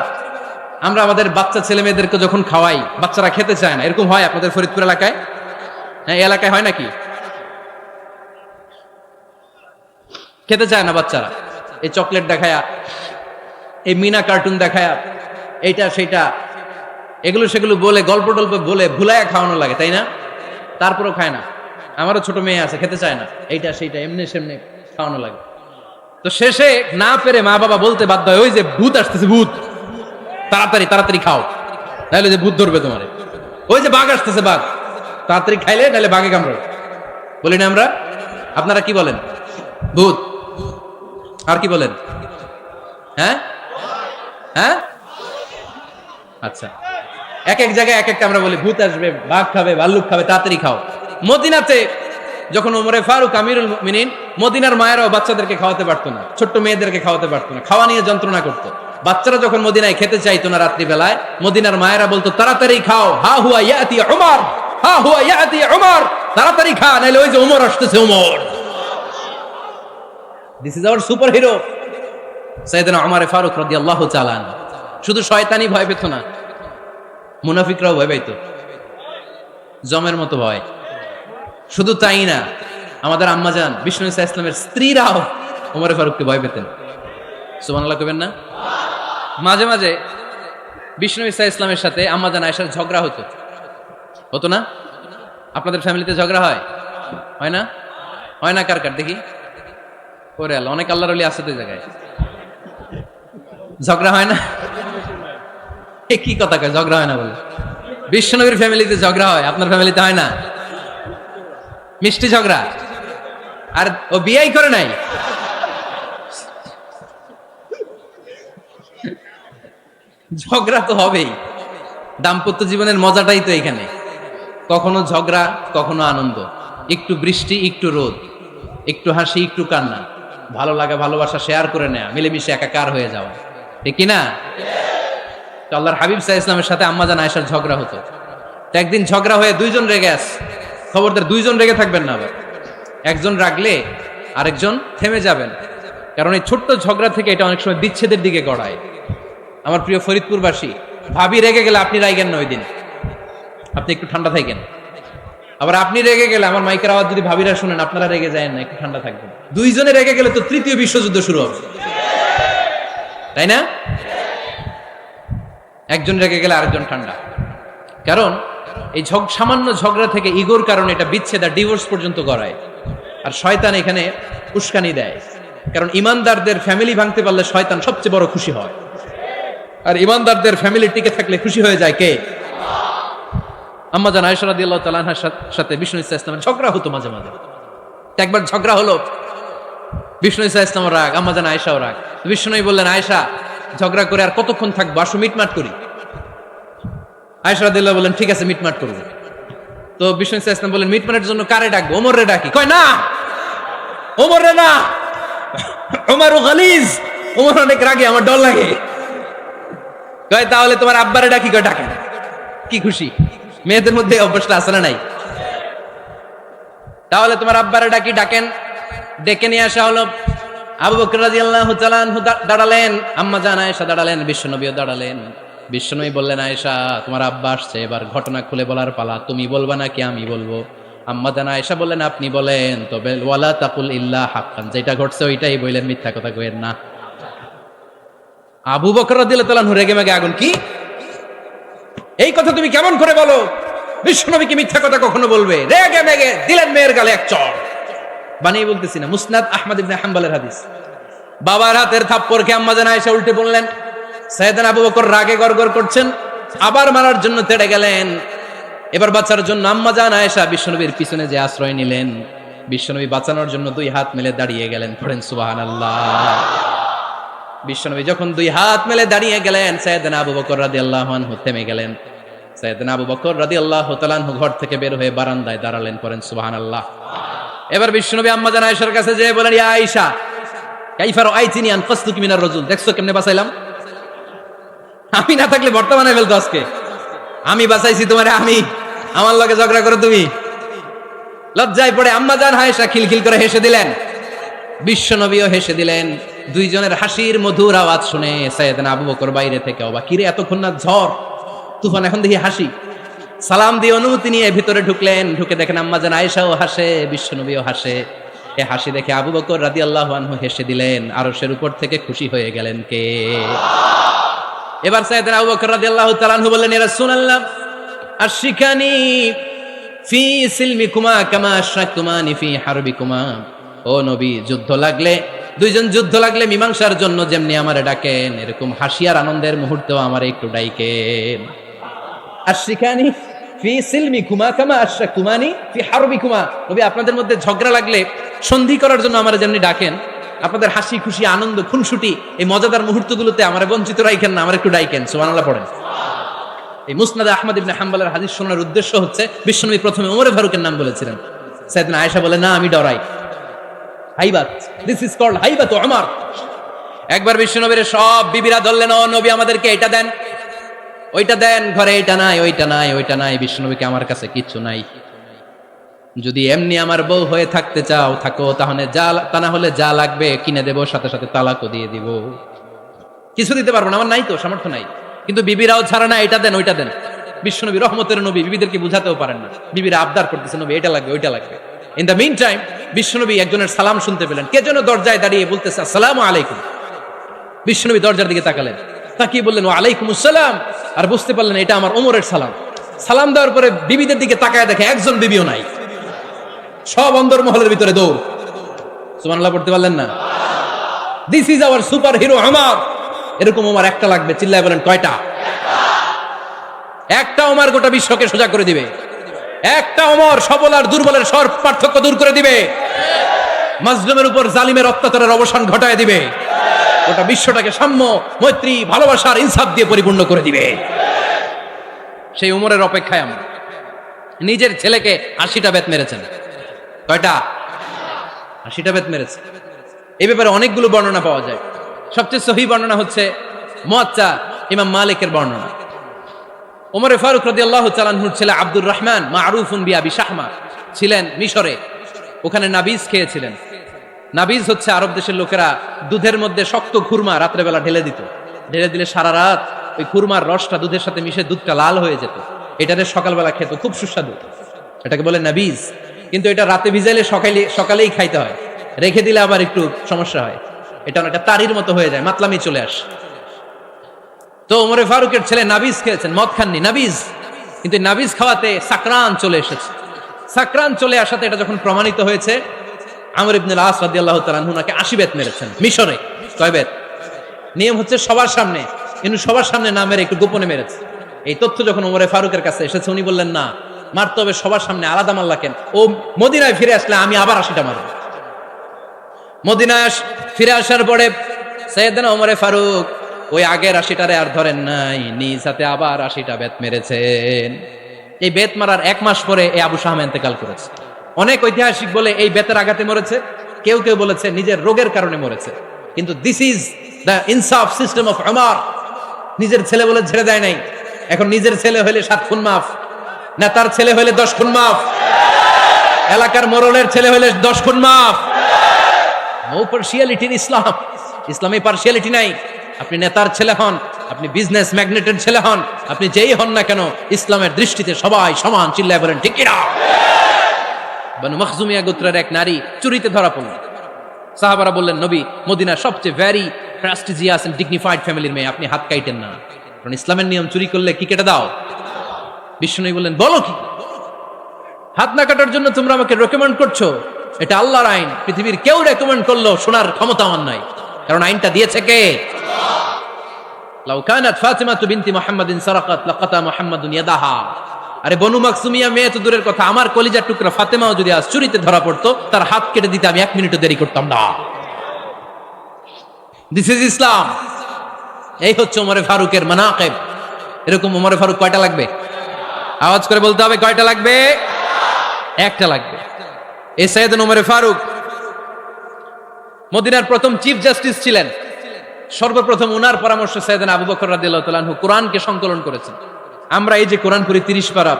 আমরা আমাদের বাচ্চা ছেলে মেয়েদেরকে যখন খাওয়াই, বাচ্চারা খেতে চায় না, এরকম হয় আপনাদের ফরিদপুর এলাকায়? হ্যাঁ, এই এলাকায় হয় নাকি? খেতে চায় না বাচ্চারা, এই চকলেট দেখায়া, এই মিনা কার্টুন দেখায়া, এইটা সেইটা এগুলো সেগুলো বলে, গল্প টল্প বলে ভুলায়া খাওয়ানো লাগে, তাই না? তারপরও খায় না। আমারও ছোট মেয়ে আছে, খেতে চায় না, এইটা সেইটা এমনি সেমনি খাওয়ানো লাগে। তো শেষে না পেরে মা বাবা বলতে বাধ্য হয়, ওই যে ভূত আসতেছে, ভূত, তাড়াতাড়ি তাড়াতাড়ি খাও, নাহলে যে ভূত ধরবে তোমারে। ওই যে বাঘ আসতেছে, বাঘ, তাড়াতাড়ি খাইলে নাহলে বাঘে কামড়াবে। বলি না আমরা? আপনারা কি বলেন? ভূত। আর কি বলেন? হ্যাঁ হ্যাঁ, আচ্ছা, এক এক জায়গায় এক একটা আমরা বলি, ভূত আসবে, বাঘ খাবে, ভাল্লুক খাবে, তাড়াতাড়ি খাও। মদিনাতে যখন ওমরে ফারুক আমিরুল মুমিনিন, মদিনার মায়েরাও বাচ্চাদেরকে খাওয়াতে পারতো না, ছোট্ট মেয়েদেরকে খাওয়াতে পারতো না, খাওয়া নিয়ে যন্ত্রণা করতো। বাচ্চারা যখন মদিনায় খেতে চাইতো না রাত্রিবেলায়, মদিনার মায়েরা বলতো, তাড়াতাড়ি খাও, হা হুয়া ইয়াতি উমর, হা হুয়া ইয়াতি উমর, তাড়াতাড়ি খা, নাইলে ওই যে ওমর আসতেছে, Omar. This is our super hero সাইয়েদনা ওমর ফারুক রাদিয়াল্লাহু তাআলা আনহু। শুধু শয়তানি ভয় পেত না, মুনাফিকরাও ভয় পাইতো, জমের মতো ভয়। শুধু তাই না, আমাদের আম্মাজান বিষ্ণু ইসা ইসলামের স্ত্রীরাও ওমর ফারুককে ভয় পেতেন। সুবহানাল্লাহ কইবেন না? মাঝে মাঝে বিষ্ণু ইসা ইসলামের সাথে আম্মাজান আয়েশার ঝগড়া হতো, হতো না? আপনাদের ফ্যামিলিতে ঝগড়া হয়? হয় না? হয় না? কার কার দেখি? ওরে আল্লাহ, অনেক আল্লাহর ওলি আছে তো এই জায়গায়। ঝগড়া হয় না? কি কথা কয়, ঝগড়া হয় না বলে? বিশ্বনবীর ফ্যামিলিতে ঝগড়া হয়, আপনার ফ্যামিলিতে হয় না? মিষ্টি ঝগড়া। আর ও বিয়েই করে নাই। ঝগড়া তো হবেই, দাম্পত্য জীবনের মজাটাই তো এখানে। কখনো ঝগড়া, কখনো আনন্দ, একটু বৃষ্টি, একটু রোদ, একটু হাসি, একটু কান্না, ভালো লাগা ভালোবাসা শেয়ার করে নেয়া, মিলেমিশে একাকার হয়ে যাওয়া, ঠিক কিনা? তো আল্লাহর হাবিব সাল্লাল্লাহু আলাইহি ওয়াসাল্লামের সাথে আম্মাজান আয়েশার ঝগড়া হতো। তো একদিন ঝগড়া হয়ে দুইজন রেগে আছে। খবরদার দুইজন রেগে থাকবেন না, আবার একজন রাগলে আরেকজন থেমে যাবেন, কারণ এই ছোট্ট ঝগড়া থেকে এটা অনেক সময় বিচ্ছেদের দিকে গড়ায়। আমার প্রিয় ফরিদপুরবাসী, ভাবি রেগে গেলে আপনি রাইগেন না, ওই দিন আপনি একটু ঠান্ডা থাকেন। আবার আপনি রেগে গেলে, আমার মাইকের আওয়াজ যদি ভাবিরা শুনেন, আপনারা রেগে যায় না, একটু ঠান্ডা থাকবেন। দুইজনে রেগে গেলে তো তৃতীয় বিশ্বযুদ্ধ শুরু হবে, তাই না? একজন রেগে গেলে আরেকজন ঠান্ডা। কারণ এই সামান্য ঝগড়া থেকে ইগোর কারণে এটা বিচ্ছেদ আর ডিভোর্স পর্যন্ত করায়। আর শয়তান এখানে উস্কানি দেয়, কারণ ইমানদারদের ফ্যামিলি ভাঙতে পারলে শয়তান সবচেয়ে বড় খুশি হয়। আর ইমানদারদের ফ্যামিলি টিকে থাকলে খুশি হয়ে যায় কে? আম্মাজান আয়েশা রাদিয়াল্লাহু তাআলা আনহার সাথে বিষ্ণু ইসা ইসলামের ঝগড়া হতো মাঝে মাঝে। একবার ঝগড়া হলো, বিষ্ণু ইসা ইসলামের রাগ, আম্মাজান আয়েশাও রাগ। বিষ্ণুই বললেন, আয়েশা, ঝগড়া করে আর কতক্ষণ থাকবো, আসো মিটমাট করি। আয়েশা রাদিয়াল্লাহু বললেন, ঠিক আছে, মিটমাট করবো। তো বিষ্ণু ইসা ইসলাম বললেন, মিটমাটের জন্য কারে ডাকবো? ওমর রে ডাকি। কয় না, ওমর রে না, ওমর গালিজ, ওমর অনেক রাগে, আমার ডর লাগে। কয় তাহলে তোমার আব্বারে ডাকি, কয় ডাকেন। কি খুশি, মেয়েদের মধ্যে অভ্যাসটা আছে না নাই? তাহলে তোমার আব্বারে ডাকি, ডাকেন। ডেকে নিয়ে আসা হলো। আবু বকর রাদিয়াল্লাহু তাআলা আনহু দাঁড়ালেন, আম্মা জান আয়েশা দাঁড়ালেন, বিশ্বনবীও দাঁড়ালেন। বিশ্বনবী বললেন, আয়েশা তোমার আব্বা আসছে, এবার ঘটনা খুলে বলার পালা, তুমি বলবা নাকি আমি বলবো? আম্মা জান আয়েশা বললেন, আপনি বলেন। তবে ওয়ালা তাকুল ইল্লা হাক্কান, যেটা ঘটছে ওইটাই বললেন, মিথ্যা কথা কইেন না। আবু বকর রাদিয়াল্লাহু তাআলা আনহু রেগে মেগে আগুন, কি এই কথা তুমি কেমন করে বলো? বিশ্বনবী কি মিথ্যা কথা কখনো বলবে? রেগে মেগে দিলেন মেয়ের গালে এক চড়। বানিয়ে বলতেছি না, মুসনাদ আহমদ ইবনে হাম্বলের হাদিস। বাবার হাতের থাপ্পড় খেয়ে আম্মা জান আয়েশা উল্টে বললেন। সাইয়েদনা আবু বকর রাগে গড়গড় করছেন, আবার মারার জন্য তেড়ে গেলেন। এবার বাঁচার জন্য আম্মা জান আয়েশা বিশ্বনবীর পিছনে যে আশ্রয় নিলেন, বিশ্বনবী বাঁচানোর জন্য দুই হাত মেলে দাঁড়িয়ে গেলেন। পড়েন সুবহানাল্লাহ। বিশ্বনবী যখন দুই হাত মেলে দাঁড়িয়ে গেলেন, সাইয়েদনা আবু বকর রাদিয়াল্লাহু আনহু থেমে গেলেন। সাইয়েদনা আবু বকর রাদিয়াল্লাহু তাআলা আনহু ঘর থেকে বের হয়ে বারান্দায় দাঁড়ালেন। পড়েন সুবহানাল্লাহ। এবার বিশ্বনবী আম্মা জান আয়েশার কাছে যেয়ে বলেন, ইয়া আয়েশা কাইফা রাআইতিনি আনফাসতুকি মিনার রাজুল, দেখছো কেমনে বাঁচাইলাম? আমি না থাকলে বর্তমানে ফেলতো আজকে। আমি বাঁচাইছি তোমারে, আমি, আমার লগে ঝগড়া করো তুমি। লজ্জায় পড়ে আম্মা জান আয়েশা খিলখিল করে হেসে দিলেন, বিশ্বনবীও হেসে দিলেন। দুইজনের হাসির মধুর আওয়াজ শুনে সাইয়েদনা আবু বকর বাইরে থেকে অবাক, কিরে এতক্ষণ না ঝড় তুফান, এখন দেখি হাসি। সালাম দিয়ে অনুমতি নিয়ে ভিতরে ঢুকলেন। ঢুকে দেখেন আম্মা জান আয়েশাও হাসে, বিশ্বনবীও হাসে। এ হাসি দেখে আবু বকর রাদিয়াল্লাহু আনহু হেসে দিলেন। আরশের উপর থেকে খুশি হয়ে গেলেন কে? এবার সাইয়েদনা আবু বকর রাদিয়াল্লাহু তাআলা আনহু বললেন, ইয়া রাসূলুল্লাহ আশরিকানি ফি সিলমিকুমা কামা আশরাকতুমানি ফি হারবিকুমা। ও নবী, যুদ্ধ লাগলে, দুইজন যুদ্ধ লাগলে মীমাংসার জন্য যেমনি আমারে ডাকেন, এরকম হাসি আর আনন্দের মুহূর্তেও আমারে একটু ডাকেন। আশরিকানি ফি সিলমিকুমা কামা আশরাকতুমানি ফি হারবিকুমা। নবী, আপনাদের মধ্যে ঝগড়া লাগলে সন্ধি করার জন্য আমারে যেমনি ডাকেন, আপনাদের হাসি খুশি আনন্দ খুনসুটি এই মজাদার মুহূর্তগুলোতে আমারে বঞ্চিত রাখেন না, আমার একটু ডাকেন। সুবহানাল্লাহ পড়েন। এই মুসনাদ আহমদ ইবনে হাম্বলের হাদিস শোনার উদ্দেশ্য হচ্ছে, বিশ্বনবী প্রথমে ওমর ফারুকের নাম বলেছিলেন। সাইয়েদনা আয়েশা বলে, না আমি ডরাই। হাইবাত, দিস ইজ কল্ড হাইবাত ওমর। একবার বিশ্বনবীর সব বিবিরা ধরলেন, ও নবী আমাদেরকে এটা দেন, ওইটা দেন, ঘরে এটা নাই, ওইটা নাই, ওইটা নাই। বিশ্বনবীকে, আমার কাছে কিচ্ছু নাই, যদি এমনি আমার বউ হয়ে থাকতে চাও থাকো, তাহলে তা না হলে যা লাগবে কিনে দেবো, সাথে সাথে তালাকও দিয়ে দিব। কিছু দিতে পারবো না, আমার নাই তো, সামর্থ্য নাই। কিন্তু বিবিরাও ছাড়া না, এটা দেন ওইটা দেন। বিশ্বনবী রহমতের নবী, বিবিদেরকে বুঝাতেও পারেন না। বিবিরা আবদার করতেছে, নবী এটা লাগবে ওইটা লাগবে। ইন দ্য মিন টাইম বিশ্বনবী একজনের সালাম শুনতে পেলেন। কে যেন দরজায় দাঁড়িয়ে বলতেছে, আসসালামু আলাইকুম। বিশ্বনবী দরজার দিকে তাকালেন, তাকিয়ে বললেন, ওয়া আলাইকুম আসসালাম। আর বুঝতে পারলেন এটা আমার ওমরের সালাম। সালাম দেওয়ার পরে বিবিদের দিকে তাকায় দেখে একজন বিবিও নাই, সব অন্দরমহলের ভিতরে দৌড়। সুবহানাল্লাহ পড়তে পারলেন না? This is our super hero Omar. এরকম ওমর একটা লাগবে, চিল্লায় বলেন কয়টা? একটা ওমর গোটা বিশ্বকে সোজা করে দিবে। একটা ওমর সবল আর দুর্বলের সব পার্থক্য দূর করে দিবে। মাজলুমের উপর জালিমের অত্যাচারের অবসান ঘটায় দিবে। গোটা বিশ্বটাকে সাম্য, মৈত্রী, ভালোবাসার ইনসাফ দিয়ে পরিপূর্ণ করে দিবে। সেই ওমরের অপেক্ষায় আমরা। নিজের ছেলেকে 80টা বেত মেরেছেন। কয়টা? 80টা বেত মেরেছে। এই ব্যাপারে অনেকগুলো বর্ণনা পাওয়া যায়। সবচেয়ে সহিহ বর্ণনা হচ্ছে মুয়াত্তা ইমাম মালিকের বর্ণনা। ওমর ফারুক রাদিয়াল্লাহু তাআলা আনহুর ছেলে আব্দুর রহমান মারুফুন বিআবি শাহমা ছিলেন মিশরে। ওখানে নাবিজ খেয়েছিলেন। নাবিজ হচ্ছে আরব দেশের লোকেরা দুধের মধ্যে শক্ত খুরমা রাত্রেবেলা ঢেলে দিত। ঢেলে দিলে সারা রাত ওই খুরমার রসটা দুধের সাথে মিশে দুধটা লাল হয়ে যেত। এটাতে সকালবেলা খেত, খুব সুস্বাদু। এটাকে বলে নাবিজ। কিন্তু এটা রাতে ভিজাইলে সকালেই খাইতে হয়, রেখে দিলে আবার একটু সমস্যা হয়। এটা অনেকটা তারির মতো হয়ে যায়, মাতলামি চলে আসে। তো ওমরে ফারুকের ছেলে নাবিজ খেয়েছেন, মদ খাননি, নাবিজ। কিন্তু নাবিজ খাওয়াতে সাকরান চলে এসেছে। সাকরান চলে আসাতে এটা যখন প্রমাণিত হয়েছে, আমর ইবনুল আস রাদিয়াল্লাহু তাআলা আনহু নাকি 80 বেত মেরেছেন মিশরে। কয় বেত? নিয়ম হচ্ছে সবার সামনে, কিন্তু সবার সামনে না মেরে একটু গোপনে মেরেছে। এই তথ্য যখন ওমরে ফারুকের কাছে এসেছে, উনি বললেন, না, মারতে হবে সবার সামনে, আলাদা মাল্লা কেন? ও মদিনায় ফিরে আসলে আমি আবার 80টা মারব। মদিনায় ফিরে আসার পরে সাইয়েদনা ওমরে ফারুক ওই আগের 80টারে আর ধরেন নাই, নিজ হাতে আবার 80টা বেত মেরেছেন। এই বেত মারার 1 মাস পরে এই আবু শাহমা ইন্তেকাল করেছে। অনেক ঐতিহাসিক বলে এই বেতের আঘাতে মরেছে, কেউ কেউ বলেছে নিজের রোগের কারণে মরেছে। কিন্তু দিস ইজ দ্য ইনসাফ সিস্টেম অফ উমর। নিজের ছেলে বলে ছেড়ে দেয় নাই, এখন নিজের ছেলে হইলে 7 খুন মাফ, নেতার ছেলে হইলে 10 খুন মাফ, এলাকার মোড়লের ছেলে হইলে 10 খুন মাফ। নো পার্সিয়ালিটি ইন ইসলাম। ইসলামে পার্সিয়ালিটি নাই। আপনি নেতার ছেলে হন, আপনি বিজনেস ম্যাগনেটের ছেলে হন, আপনি যেই হন না কেন, ইসলামের দৃষ্টিতে সবাই সমান। চিল্লায় বলেন ঠিক কিনা? বনু মখজুমিয়া গোত্রের এক নারী চুরিতে ধরা পড়লেন। সাহাবারা বললেন, নবী, মদিনার সবচেয়ে ভেরি প্রেস্টিজিয়াস এন্ড ডিগনিফাইড ফ্যামিলির মেয়ে, আপনি হাত কাটেন না, কারণ ইসলামের নিয়ম চুরি করলে কি কেটে দাও? বিষ্ণু বললেন, বলো কি, হাত না কাটার জন্য তোমরা আমাকে রেকমেন্ড করছো? এটা আল্লাহর আইন, পৃথিবীর কেউ রেকমেন্ড করলো শোনার ক্ষমতা আমার নাই, কারণ আইনটা দিয়েছে কে? লাউ কানাত ফাতিমাতু বিনতি মুহাম্মাদিন সারাকাত লাকাতা মুহাম্মাদুন ইয়াদাহা। আরে বনু মাকসুমিয়া মেয়ে তো দূরের কথা, আমার কলিজার টুকরা ফাতেমাও যদি আজ চুরিতে ধরা পড়তো, তার হাত কেটে দিতে আমি 1 মিনিটও দেরি করতাম না। দিস ইজ ইসলাম। এই হচ্ছে ওমরে ফারুকের মানাকিব। এরকম ওমরে ফারুক কয়টা লাগবে? আওয়াজ করে বলতে হবে, কয়টা লাগবে? একটা লাগবে। এই সাইয়েদনা ওমরে ফারুক মদিনার প্রথম চিফ জাস্টিস ছিলেন। সর্বপ্রথম ওনার পরামর্শে সাইয়েদনা আবু বকর রাদিয়াল্লাহু তাআলা আনহু কোরআনকে সংকলন করেছেন। আমরা এই যে কোরআন পড়ি 30 পারা,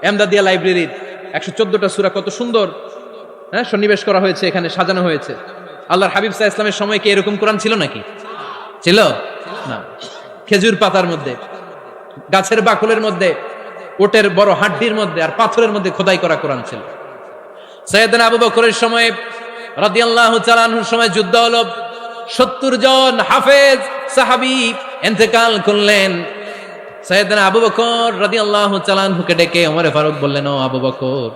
এমদাদিয়া লাইব্রেরির 114টা সূরা, কত সুন্দর সন্নিবেশ করা হয়েছে, এখানে সাজানো হয়েছে। আল্লাহর হাবিব সাল্লাল্লাহু আলাইহি ওয়াসাল্লামের সময় কি এরকম কোরআন ছিল নাকি? ছিল না। খেজুর পাতার মধ্যে, গাছের বাকলের মধ্যে, ওটের বড় হাড্ডির মধ্যে আর পাথরের মধ্যে খোদাই করা কোরআন ছিল। সাইয়েদনা আবু বকরের সময় রাদিয়াল্লাহু তাআলা আনহুর সময় যুদ্ধ হলো, 70 জন হাফেজ সাহাবী ইন্তেকাল করলেন। সাইয়েদনা আবু বকর রাদিয়াল্লাহু তাআলা আনহুকে ডেকে ওমরে ফারুক বললেন, ও আবু বকর,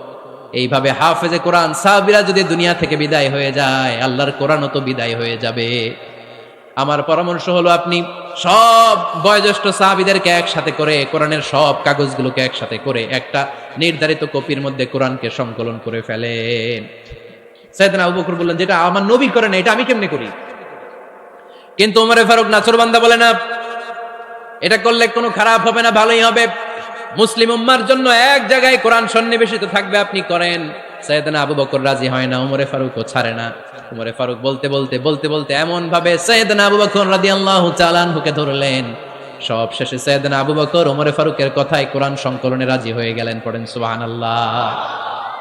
এইভাবে হাফেজে কোরআন সাহাবীরা যদি দুনিয়া থেকে বিদায় হয়ে যায়, আল্লাহর কোরআনও তো বিদায় হয়ে যাবে। আমার পরামর্শ হলো, আপনি সব বয়োজ্যেষ্ঠ সাহাবীদেরকে একসাথে করে, কোরআনের সব কাগজগুলোকে একসাথে করে একটা নির্ধারিত কপির মধ্যে কোরআনকে সংকলন করে ফেলেন। সাইয়েদনা আবু বকর বললেন, যেটা আমার নবী করে না, এটা আমি কেমনে করি? কিন্তু ওমরে ফারুক নাছোড়বান্দা বলে না, এটা করলে কোনো খারাপ হবে না, ভালোই হবে। মুসলিম উম্মার জন্য এক জায়গায় কোরআন সন্নিবেশিত থাকবে, আপনি করেন। সাইয়েদনা আবু বকর রাজি হয় না, ওমরে ফারুকও ছাড়ে না। ওমরে ফারুক বলতে বলতে এমন ভাবে সাইয়েদনা আবু বকর রাদিয়াল্লাহু তাআলা আনহুকে ধরলেন, সব শেষে সাইয়েদনা আবু বকর ওমরে ফারুকের কথায় কোরআন সংকলনে রাজি হয়ে গেলেন। পড়েন সুবহানাল্লাহ।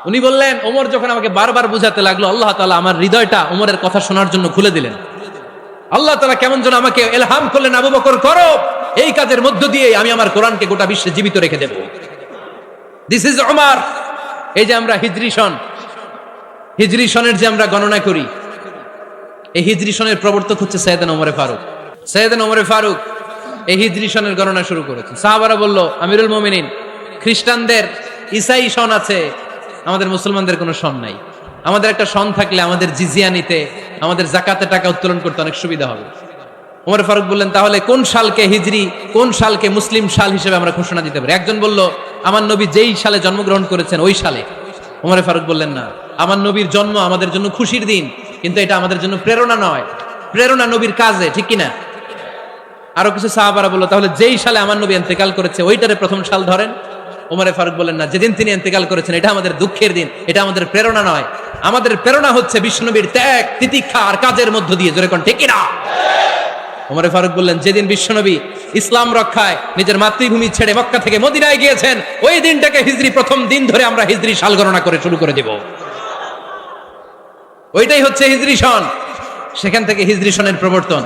উনি বললেন, ওমর যখন আমাকে বারবার বুঝাতে লাগলো, আল্লাহ তাআলা আমার হৃদয়টা ওমরের কথা শোনার জন্য খুলে দিলেন। আল্লাহ তাআলা কেমন যেন আমাকে ইলহাম করলেন, আবু বকর করো, এই কাজের মধ্য দিয়ে আমি আমার কোরআনকে গোটা বিশ্বে জীবিত রেখে দেব। This is Omar. এই যে আমরা হিজরি সনের যে আমরা গণনা করি, এই হিজরি সনের প্রবর্তক হচ্ছে সাইয়েদনা ওমরে ফারুক। সাইয়েদনা ওমরে ফারুক এই হিজরি সনের গণনা শুরু করেছেন। সাহাবারা বলল, আমিরুল মুমিনিন, খ্রিস্টানদের ঈসাই সন আছে, আমাদের মুসলমানদের কোনো সন নাই। আমাদের একটা সন থাকলে আমাদের জিজিয়া নিতে, আমাদের যাকাতের টাকা উত্তোলন করতে অনেক সুবিধা হবে। ওমর ফারুক বললেন, তাহলে কোন সালকে হিজরি, কোন সালকে মুসলিম সাল হিসেবে আমরা ঘোষণা দিতে পারি? একজন বলল, আমার নবী যেই সালে জন্মগ্রহণ করেছেন ওই সালে। ওমর ফারুক বললেন, না, আমার নবীর জন্ম আমাদের জন্য খুশির দিন, কিন্তু এটা আমাদের জন্য প্রেরণা নয়, প্রেরণা নবীর কাজে, ঠিক কিনা? আরো কিছু সাহাবারা বলল, তাহলে যেই সালে আমার নবী ইন্তেকাল করেছে ওইটারে প্রথম সাল ধরেন। ওমর ফারুক বললেন, না, যেদিন তিনি ইন্তেকাল করেছেন এটা আমাদের দুঃখের দিন, এটা আমাদের প্রেরণা নয়। আমাদের প্রেরণা হচ্ছে বিশ্বনবীর ত্যাগ, তিতিক্ষা আর কাজের মধ্য দিয়ে। জোরে কোন ঠিক কিনা? ওমর ফারুক বললেন, যেদিন বিশ্বনবী ইসলাম রক্ষায় নিজের মাতৃভূমি ছেড়ে মক্কা থেকে মদিনায় গিয়েছেন, ওই দিনটাকে হিজরি প্রথম দিন ধরে আমরা হিজরি সাল গণনা করে শুরু করে দেব। ওইটাই হচ্ছে হিজরি সন। সেখান থেকে হিজরি সনের প্রবর্তন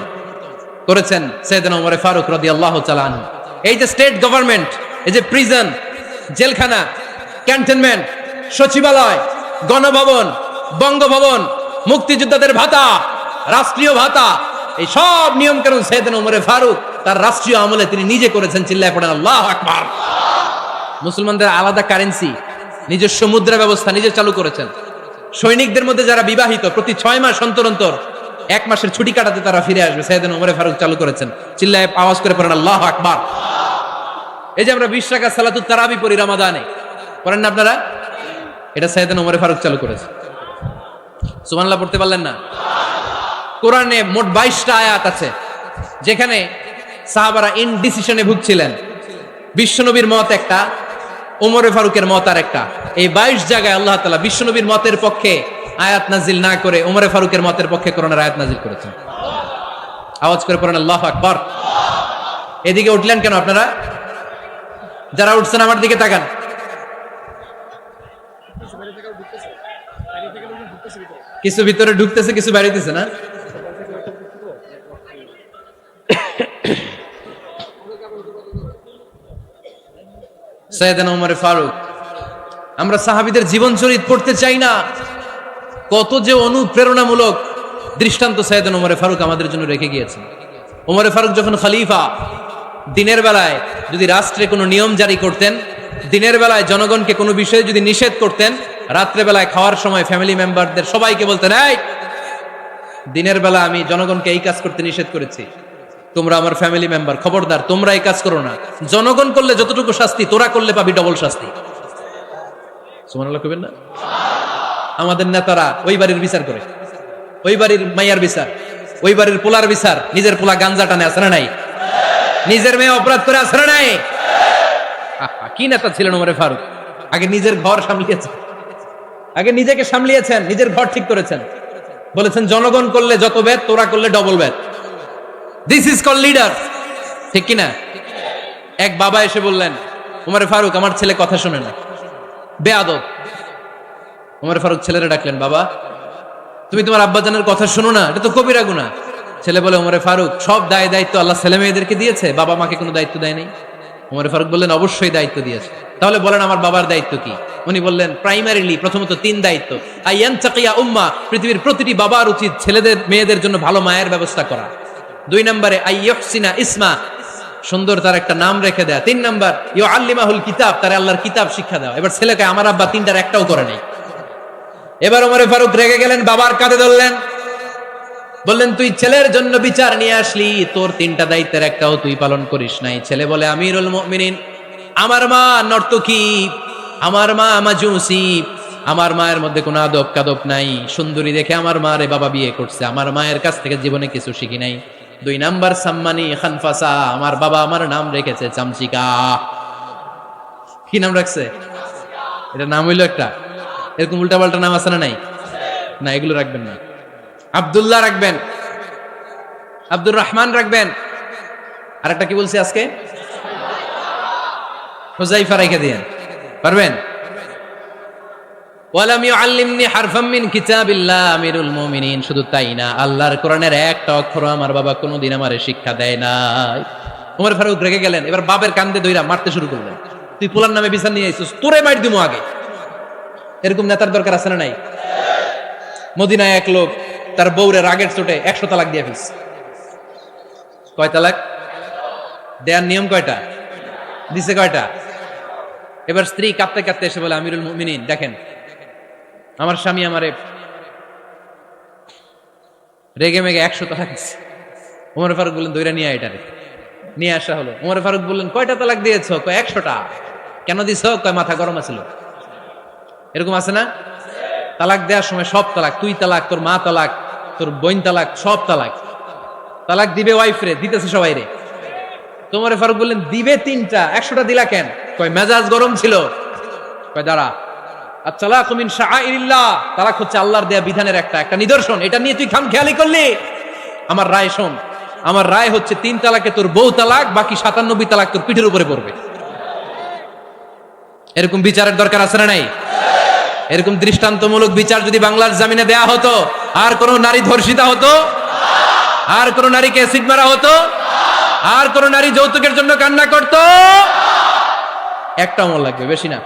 করেছেন সাইয়েদনা ওমর ফারুক রাদিয়াল্লাহু তাআলা আনহু। এই যে স্টেট গভর্নমেন্ট, এই যে প্রিজন, জেলখানা, ক্যান্টনমেন্ট, সচিবালয়, গণভবন, বঙ্গভবন, মুক্তিযোদ্ধাদের ভাতা, রাষ্ট্রীয় ভাতা, এই সব নিয়ম কানুন সাইয়েদনা ওমর ফারুক তার রাষ্ট্রীয় আমলে তিনি নিজে করেছেন। চিল্লায় পড়েন আল্লাহু আকবার। মুসলমানদের আলাদা কারেন্সি, নিজস্ব মুদ্রা ব্যবস্থা নিজে চালু করেছেন। সৈনিকদের মধ্যে যারা বিবাহিত, প্রতি 6 মাস অন্তর অন্তর 1 মাসের ছুটি কাটাতে তারা ফিরে আসবে, সাইয়েদনা ওমর ফারুক চালু করেছেন। চিল্লায় আওয়াজ করে পড়েন আল্লাহু আকবার। এই যে আমরা 20 রাকাত সালাতুত তারাবি পড়ি রমাদানে, পড়েন না আপনারা? এটা সাইয়েদনা ওমর ফারুক চালু করেছে। সুবহানাল্লাহ পড়তে পারলেন না? কোরআনে মোট 22টা আয়াত আছে যেখানে সাহাবারা ইনডিসিশনে ভুগছিলেন। বিশ্বনবীর মত একটা, ওমর ফারুকের মত আর একটা। এই 22 জায়গায় আল্লাহ তাআলা বিশ্বনবীর মতের পক্ষে আয়াত নাজিল না করে ওমর ফারুকের মতের পক্ষে কোরআনের আয়াত নাজিল করেছেন। আওয়াজ করে পড়েন আল্লাহু আকবার। এদিকে উঠলেন কেন আপনারা? যারা উঠছেন আমার দিকে তাকান। কিছু ভিতরে ঢুকতেছে, কিছু বাইরেতেছে না? সাইয়েদনা ওমর ফারুক, আমরা সাহাবীদের জীবন চরিত পড়তে চাই না, কত যে অনুপ্রেরণামূলক দৃষ্টান্ত সাইয়েদনা ওমর ফারুক আমাদের জন্য রেখে গিয়েছেন। ওমর ফারুক যখন খলিফা, দিনের বেলায় যদি রাষ্ট্রে কোনো নিয়ম জারি করতেন, দিনের বেলায় জনগণকে কোনো বিষয়ে যদি নিষেধ করতেন, রাত্রে বেলায় খাওয়ার সময় ফ্যামিলি মেম্বারদের সবাইকে বলতেন, এই দিনের বেলা আমি জনগণকে এই কাজ করতে নিষেধ করেছি, তোমরা আমার ফ্যামিলি মেম্বার, খবরদার তোমরা এই কাজ করো না। জনগণ করলে যতটুকু শাস্তি, তোরা করলে পাবি ডবল শাস্তি। সুবহানাল্লাহ কইবেন না? আমাদের নেতারা ওই বাড়ির বিচার করে, ওই বাড়ির মাইয়ার বিচার, ওই বাড়ির পোলার বিচার, নিজের পোলা গাঞ্জা টানে আছে না নাই? নিজের মেয়ে অপরাধ করে আছে না নাই? কি নেতা ছিলেন ওমর ফারুক! আগে নিজের ঘর সামলিয়েছেন, আগে নিজেকে সামলিয়েছেন, নিজের ঘর ঠিক করেছেন, বলেছেন জনগণ করলে যত বেদ, তোরা করলে double Veda. This is call leader, ঠিক কিনা? এক বাবা এসে বললেন, ওমর ফারুক আমার ছেলে কথা শুনে না, বেয়াদব। ওমর ফারুক ছেলেরে ডাকলেন, বাবা তুমি তোমার আব্বাজানের কথা শুনো না, এটা তো কবিরা গুনাহ। ছেলে বলে, ওমর ফারুক সব দায় দায়িত্ব আল্লাহ ছেলে মেয়েদেরকে দিয়েছে, বাবা মাকে কোনো দায়িত্ব দেয় নাই। ওমর ফারুক বললেন, অবশ্যই দায়িত্ব দিয়েছে। তাহলে বলেন আমার বাবার দায়িত্ব কি? উনি বললেন, প্রাইমারিলি প্রথমত 3 দায়িত্ব। আইয়ান চাকিয়া উম্মা, পৃথিবীর প্রতিটি বাবার উচিত ছেলেদের মেয়েদের জন্য ভালো মায়ের ব্যবস্থা করা। 2 নম্বরে আইয়ুহসিনা ইসমা, সুন্দর তার একটা নাম রেখে দেয়া। 3 নম্বর ইউআল্লিমাহুল কিতাব, তার আল্লাহর কিতাব শিক্ষা দেওয়া। এবার ছেলেকে আমার আব্বা 3টার একটাও করে নাই। এবার ওমর ফারুক রেগে গেলেন, বাবার কাঁধে ধরলেন, বললেন তুই ছেলের জন্য বিচার নিয়ে আসলি, তোর 3টা দায়িত্বের একটাও তুই পালন করিস নাই। ছেলে বলে, আমিরুল মুমিনিন, আমার মা নর্তকী, আমার মা মাজুসি, আমার মায়ের মধ্যে কোনো আদব কাদব নাই, সুন্দরী দেখে আমার মা রে বাবা বিয়ে করছে, আমার মায়ের কাছ থেকে জীবনে কিছু শিখি নাই। 2 নাম্বার সাম্মানি খানফাসা, আমার বাবা আমার নাম রেখেছে চামচিকা। কি নাম রাখছে? এটা নাম হইলো একটা, এরকম উল্টাপাল্টা নাম আছে না নাই? না, এগুলো রাখবেন না। আব্দুল্লাহ রাখবেন, আব্দুর রহমান রাখবেন, আর একটা কি বলছি আজকে? হুযাইফা রেখে দিয়েন, পারবেন? ওয়ালাম ইউআল্লিমনি হারফাম মিন কিতাবিল্লাহ, আমিরুল মুমিনিন, শুধু তাই না, আল্লাহর কোরআনের একটা অক্ষর আমার বাবা কোনোদিন আমারে শিক্ষা দেয় নাই। ওমর ফারুক রেগে গেলেন, এবার বাবার কান্দে দইরা মারতে শুরু করলেন, তুই পোলার নামে বিচার নিয়ে আইছিস, তোরে মার দিমু আগে। এরকম নেতার দরকার আছে না নাই? মদিনায় এক লোক তার বউরে রাগের চোটে 100 তালাক দিয়ে ফেলছে। কয় তালাক দেয়ার নিয়ম? কয়টা দিছে? কয়টা? এবার স্ত্রী কাঁদতে কাঁদতে এসে বলে, আমিরুল মুমিনিন দেখেন, আমার স্বামী আমারে রেগে মেগে 100 তালাক দিচ্ছে। ওমর ফারুক বললেন, দইরা নিয়ে এটারে নিয়ে আসা হলো। ওমর ফারুক বললেন, কয়টা তালাক দিয়েছ? কয় 100টা। কেন দিছ? কয় মাথা গরম আছিল। এরকম আছে না? তালাক দেওয়ার সময় সব তালাক, তুই তালাক, তোর মা তালাক, তোর বোন তালাক, সব তালাক। তালাক দিবে ওয়াইফ রে, দিতেছে সবাই রে। তোমার ফারুক বললেন, দিবে 3টা, 100টা দিলা কেন? কয় মেজাজ গরম ছিল। কয় দাঁড়া, আত-তালাকু মিন শাআইরিল্লাহ, তালাক হচ্ছে আল্লাহর দেয়া বিধানের একটা নিদর্শন, এটা নিয়ে তুই খামখেয়ালি করলি। আমার রায় শোন, আমার রায় হচ্ছে 3 তালাকে তোর বউ তালাক, বাকি 97 তালাক তোর পিঠের উপরে পড়বে। এরকম বিচারের দরকার আছে না নাই? এরকম দৃষ্টান্তমূলক বিচার যদি বাংলার জমিনে দেয়া হতো, আর কোন নারী ধর্ষিতা হতো? আর কোন নারীকে অ্যাসিড মারা হতো? আর কোন নারী যৌতুকের জন্য কান্না করত? একটা আমল লাগবে, বেশি না।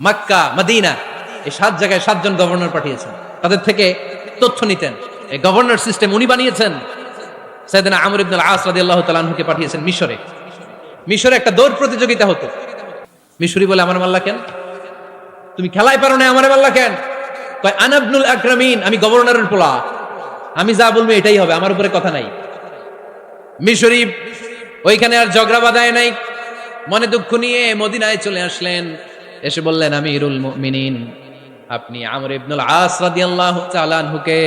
মক্কা, মদিনা, এই 7 জায়গায় 7 জন গভর্নর পাঠিয়েছেন, তাদের থেকে তথ্য নিতেন। এই গভর্নর সিস্টেম উনি বানিয়েছেন। সাইয়েদনা আমর ইবনে আল-আস রাদিয়াল্লাহু তাআলা আনহুকে পাঠিয়েছেন মিশরে। মিশরে একটা দৌড় প্রতিযোগিতা হতো। মিশরি বলে, আমার মাল্লা কেন? তুমি খেলায় পারো না, আমারে মাল্লা কেন? কয় আনা ইবনুল আকরামিন, আমি গভর্নরের পোলা, আমি যা বলবো এটাই হবে, আমার উপরে কথা নাই। মিশরি ওইখানে আর ঝগড়া বাঁধায় নাই, মনে দুঃখ নিয়ে মদিনায় চলে আসলেন। এসে বললেন, আমিরুল মুমিনিন, আপনি আমর ইবনুল আস রাদিয়াল্লাহু তাআলা আনহুকে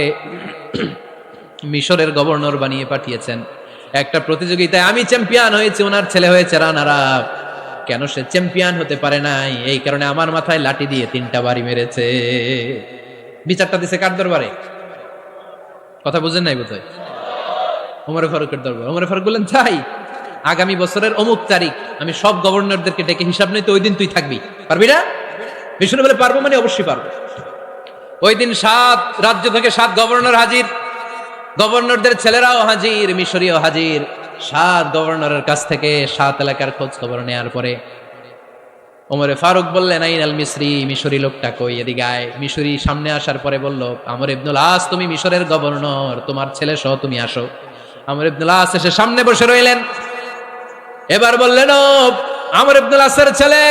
মিশরের গভর্নর বানিয়ে পাঠিয়েছেন। একটা প্রতিযোগিতায় আমি চ্যাম্পিয়ন হয়েছি, ওনার ছেলে হয়েছে রানার আপ। কেন সে চ্যাম্পিয়ন হতে পারে নাই? এই কারণে আমার মাথায় লাঠি দিয়ে 3টা বাড়ি মেরেছে। বিচারটা দিছে কার দরবারে? কথা বুঝেন নাই বোধহয়? ওমরে ফারুকের দরবার। ওমরে ফারুক বললেন, চাই আগামী বছরের অমুক তারিখ আমি সব গভর্নরদেরকে ডেকে হিসাব নেই, তো ওই দিন তুই থাকবি, পারবি না? বিষ্ণু বলে, পারবো মানে অবশ্যই পারবো। ওই দিন 7 রাজ্য থেকে 7 গভর্নর হাজির, গভর্নরদের ছেলেরাও হাজির, মিশরীয় হাজির। 7 গভর্নরের কাছ থেকে 7 এলাকার খোঁজ খবর নেওয়ার পরে ওমরে ফারুক বললেন, আইন আল মিসরি, মিশরি লোকটা কই, এদিকে আয়। মিশরি সামনে আসার পরে বলল, আমর ইবনুল আস, তুমি মিশরের গভর্নর, তোমার ছেলে সহ তুমি আসো। আমর ইবনুল আস এসে সামনে বসে রইলেন। এবার বললেন, ও আমর ইবনুল আসের ছেলে,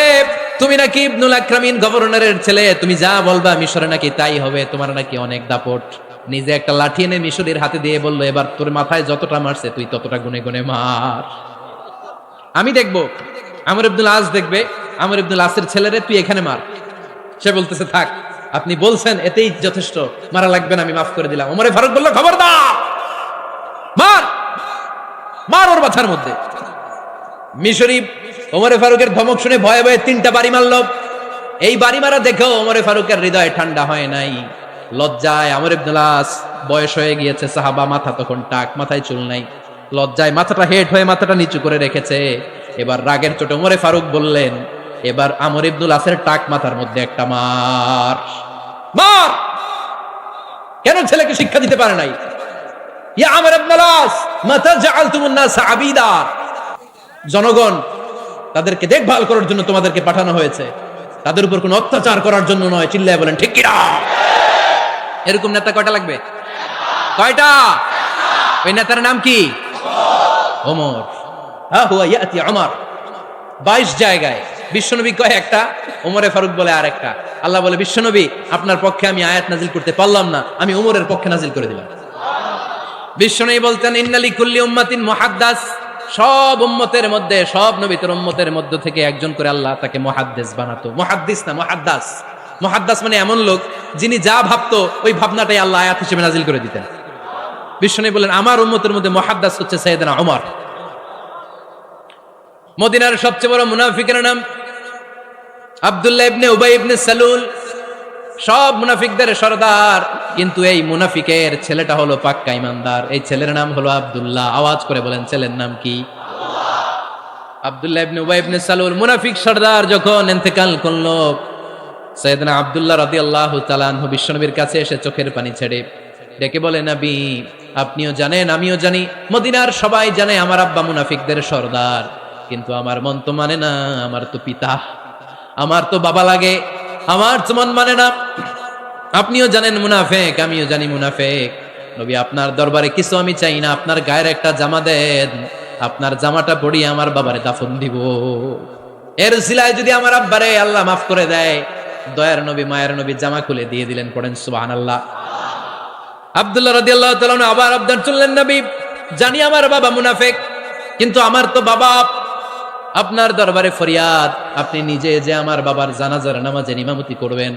তুমি নাকি ইবনুল আকরামিন গভর্নরের ছেলে, তুমি যা বলবা মিশরে নাকি তাই হবে, তোমার নাকি অনেক দাপট। নিজে একটা লাঠি এনে মিশরীর হাতে দিয়ে বলল, এবার তোর মাথায় যতটা মারছে তুই ততটা গুনে গুনে মার, আমি দেখবো। আমর ইবনুল আস দেখবে, আমর ইবনুল আসের ছেলেরে তুই এখানে মার। সে বলতেছে, থাক, আপনি বলছেন এতেই যথেষ্ট, মারা লাগবে না, আমি মাফ করে দিলাম। ওমরে ফারুক বলল, খবরদার, মার, মার ওর মাথার মধ্যে। মিশরি ওমরে ফারুকের ধমক শুনে ভয়ে ভয়ে 3টা বাড়ি মারল। এই বাড়ি মারা দেখেও ওমরে ফারুকের হৃদয় ঠান্ডা হয় নাই। লজ্জায় আমর ইবনুল আস, বয়স হয়ে গিয়েছে সাহাবা, মাথা তখন টাক, মাথায় চুল নাই, লজ্জায় মাথাটা হেট হয়ে মাথাটা নিচু করে রেখেছে। এবার রাগের চোটে ওমরে ফারুক বললেন, এবার আমর ইবনুল আসের টাক মাথার মধ্যে একটা মার, মার। কেন ছেলেকে শিক্ষা দিতে পারে নাই? ইয়া আমর ইবনুল আস, মাতা জাআলতুমুন নাস আবিদা, জনগণ তাদেরকে দেখভাল করার জন্য তোমাদেরকে পাঠানো হয়েছে, তাদের উপর কোনো অত্যাচার করার জন্য নয়। চিল্লায় বলেন ঠিক কিনা? এরকম নেতা কয়টা লাগবে? কয়টা? ওই নেতার নাম কি? ওমর। হ্যাঁ, হুয়া ইয়াতি ওমর। 22 জায়গায় বিশ্বনবী কয় একটা, ওমরে ফারুক বলে আর একটা। আল্লাহ বলে, বিশ্বনবী আপনার পক্ষে আমি আয়াত নাজিল করতে পারলাম না, আমি ওমরের পক্ষে নাজিল করে দিলাম। বিশ্বনবী বলতেন, ইন্নালি কুল্লি উম্মাতিন মুহাদ্দাস, সব উম্মতের মধ্যে, সব নবীর উম্মতের মধ্য থেকে একজন করে আল্লাহ তাকে মুহাদ্দিস বানাতো। মুহাদ্দিস না, মুহাদ্দাস। মুহাদ্দাস মানে এমন লোক যিনি যা ভাবতো ওই ভাবনাটাই আল্লাহ আয়াত হিসেবে নাজিল করে দিতেন। বিশ্বনবী বলেন, আমার উম্মতের মধ্যে মুহাদ্দাস হচ্ছে সাইয়েদনা ওমর। মদিনার সবচেয়ে বড় মুনাফিকের নাম আব্দুল্লাহ ইবনে উবাই ইবনে সালুল, সব মুনাফিকদের সরদার, কিন্তু এই মুনাফিকের ছেলেটা হলো পাক্কা ইমানদার। এই ছেলের নাম হলো আব্দুল্লাহ। আওয়াজ করে বলেন, ছেলের নাম কি? আব্দুল্লাহ ইবনে উবাই ইবনে সালুল। মুনাফিক সরদার যখন ইন্তেকাল করলো, সাইয়েদনা আব্দুল্লাহ রাদিয়াল্লাহু তাআলা আনহু বিশ্বনবীর কাছে এসে চোখের পানি ছেড়ে ডেকে বলে, নবী আপনিও জানেন, আমিও জানি, মদিনার সবাই জানে আমার আব্বা মুনাফিকদের সরদার, কিন্তু আমার মন তো মানে না, আমার তো পিতা, আমার তো বাবা লাগে, আমার তো মন মানে না। আপনিও জানেন মুনাফিক, আমিও জানি মুনাফিক। নবী আপনার দরবারে কিছু আমি চাই না, আপনার গায়ের একটা জামা দেন, আপনার জামাটা পরিয়ে আমার বাবারে দাফন দিব। এর সিলায় যদি আমার আব্বারে আল্লাহ মাফ করে দেয়, দয়ার নবী মায়ের নবী জামা খুলে দিয়ে দিলেন। পড়েন সুবহানাল্লাহ। আব্দুল্লাহ রাদিয়াল্লাহু তাআলা আবার আবদার চললেন, নবী জানি আমার বাবা মুনাফিক, কিন্তু আমার তো বাবা, আপনার দরবারে ফরিয়াদ, আপনি নিজে যে আমার বাবার জানাজার নামাজে ইমামতি করবেন।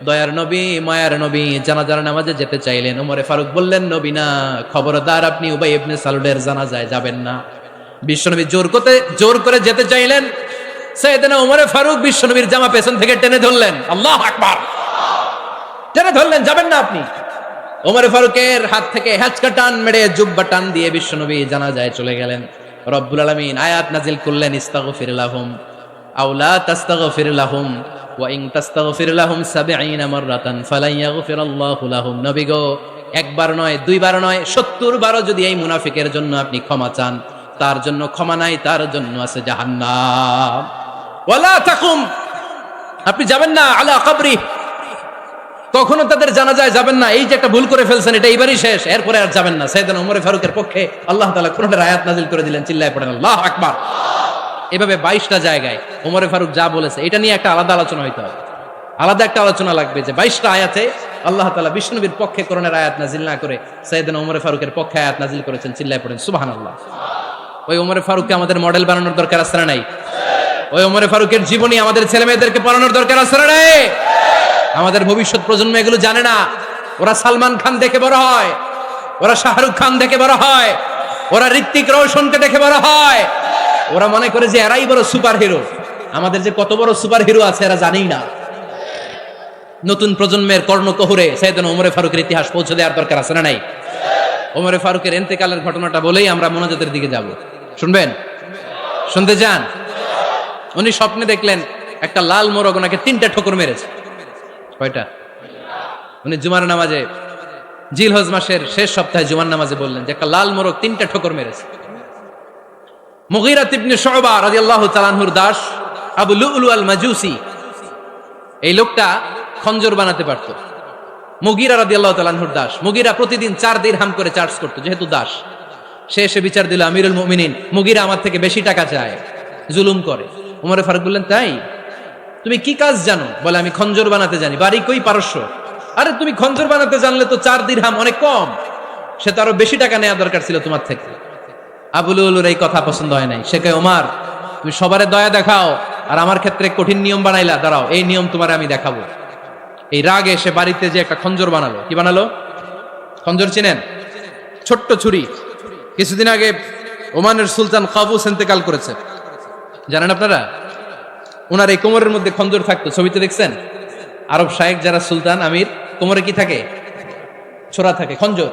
দয়ার নবী মায়ার নবী জানাজার নামাজে যেতে চাইলেন। ওমরে ফারুক বললেন, নবী না, খবরদার আপনি উবাই ইবনে সালুলের জানাজায় যাবেন না। বিশ্বনবী জোর করে যেতে চাইলেন। সাইয়েদনা ওমরে ফারুক বিশ্বনবীর জামা পেছন থেকে টেনে ধরলেন। আল্লাহু আকবার। টেনে ধরলেন, যাবেন না আপনি। ওমরে ফারুকের হাত থেকে হ্যাচকা টান মেরে জুব্বা টান দিয়ে বিশ্বনবী জানাজায় চলে গেলেন। রব্বুল আলামিন আয়াত নাজিল করলেন, ইস্তাগফির লাহুম আও লা তাস্তাগফির লাহুম ওয়া ইন তাস্তাগফির লাহুম ৭০ মাররাতান ফালান ইয়াগফিরাল্লাহু লাহুম। নবী গো, একবার নয়, দুইবার নয়, ৭০ বারও যদি এই মুনাফিকের জন্য আপনি ক্ষমা চান, তার জন্য ক্ষমা নাই, তার জন্য আছে জাহান্নাম। ওয়ালা তাকুম, আপনি যাবেন না আলা কবরি, কখনো তাদের জানাজায় যাবেন না। এই যে একটা ভুল করে ফেলছেন, এটা এইবারই শেষ, এরপরে আর যাবেন না। সাইয়েদনা ওমর ফারুকের পক্ষে আল্লাহ তাআলা কোরআনের আয়াত নাযিল করে দিলেন। চিল্লায় পড়েন আল্লাহু আকবার। এভাবে 22টা জায়গায় ওমর ফারুক যা বলেছে, এটা নিয়ে একটা আলাদা আলোচনা হইতে হবে, আলাদা একটা আলোচনা লাগবে যে 22টা আয়াতে আল্লাহ তাআলা বিশ্বনবীর পক্ষে কোরআনের আয়াত নাযিল না করে সাইয়েদনা ওমর ফারুকের পক্ষে আয়াত নাযিল করেছেন। চিল্লায় পড়েন সুবহানাল্লাহ। ওই ওমর ফারুককে আমাদের মডেল বানানোর দরকার আছে না নাই? ওই ওমর ফারুকের জীবনী আমাদের ছেলে মেয়েদেরকে পড়ানোর দরকার আছে না নাই? আমাদের ভবিষ্যৎ প্রজন্ম এগুলো জানে না। ওরা সালমান খান দেখে বড় হয়, ওরা শাহরুখ খান দেখে বড় হয়, ওরা ঋত্বিক রোশনকে দেখে বড় হয়, ওরা মনে করে যে এরাই বড় সুপার হিরো। আমাদের যে কত বড় সুপার হিরো আছে এরা জানেই না। নতুন প্রজন্মের কর্ণকহুরে সাইয়েদনা ওমর ফারুকের ইতিহাস পৌঁছে দেওয়ার দরকার আছে না নাই? ওমরে ফারুকের ইন্তেকালের ঘটনাটা বলেই আমরা মোনাজাতের দিকে যাব। শুনবেন? শুনতে চান? উনি স্বপ্নে দেখলেন একটা লাল মোরগ ওনাকে 3টা ঠোকর মেরেছে। কয়টা? উনি জুমার নামাজে, জিলহজ মাসের শেষ সপ্তাহে জুমার নামাজে বললেন যে একটা লাল মোরগ 3টা ঠোকর মেরেছে। মুগীরা ইবনে শুবা রাদিয়াল্লাহু তাআলা আনহুর দাস আবু লুলু আল মাজুসি, এই লোকটা খঞ্জর বানাতে পারত। মুগীরা রাদিয়াল্লাহু তাআলা আনহুর দাস। মুগীরা প্রতিদিন 4 দিরহাম করে চার্জ করত, যেহেতু দাস। সে এসে বিচার দিল, আমিরুল মুমিনিন, মুগীরা আমার থেকে বেশি টাকা চায়, জুলুম করে। ওমরে ফারুক বললেন, তাই? তুমি কি কাজ জানো? বলে, আমি খঞ্জর বানাতে জানি। বাড়ি কই? পারস্য। আরে তুমি খঞ্জর বানাতে জানলে তো 4 দিরহাম অনেক কম, সে তো আরো বেশি টাকা নেওয়া দরকার ছিল তোমার থেকে। আবু লুলুর এই কথা পছন্দ হয় নাই। সে কয়, ওমর, তুমি সবারে দয়া দেখাও আর আমার ক্ষেত্রে কঠিন নিয়ম বানাইলা, দাঁড়াও এই নিয়ম তোমারে আমি দেখাবো। এই রাগে সে বাড়িতে যে একটা খঞ্জর বানালো। কি বানালো? খঞ্জর চিনেন? ছোট্ট ছুরি। কিছুদিন আগে ওমানের সুলতান কাবুস ইন্তেকাল করেছে, জানেন আপনারা? ওনার এই কোমরের মধ্যে খঞ্জর থাকতো, ছবিতে দেখছেন? আরব শায়েখ যারা সুলতান আমির, কোমরে কি থাকে? ছোরা থাকে, খঞ্জর।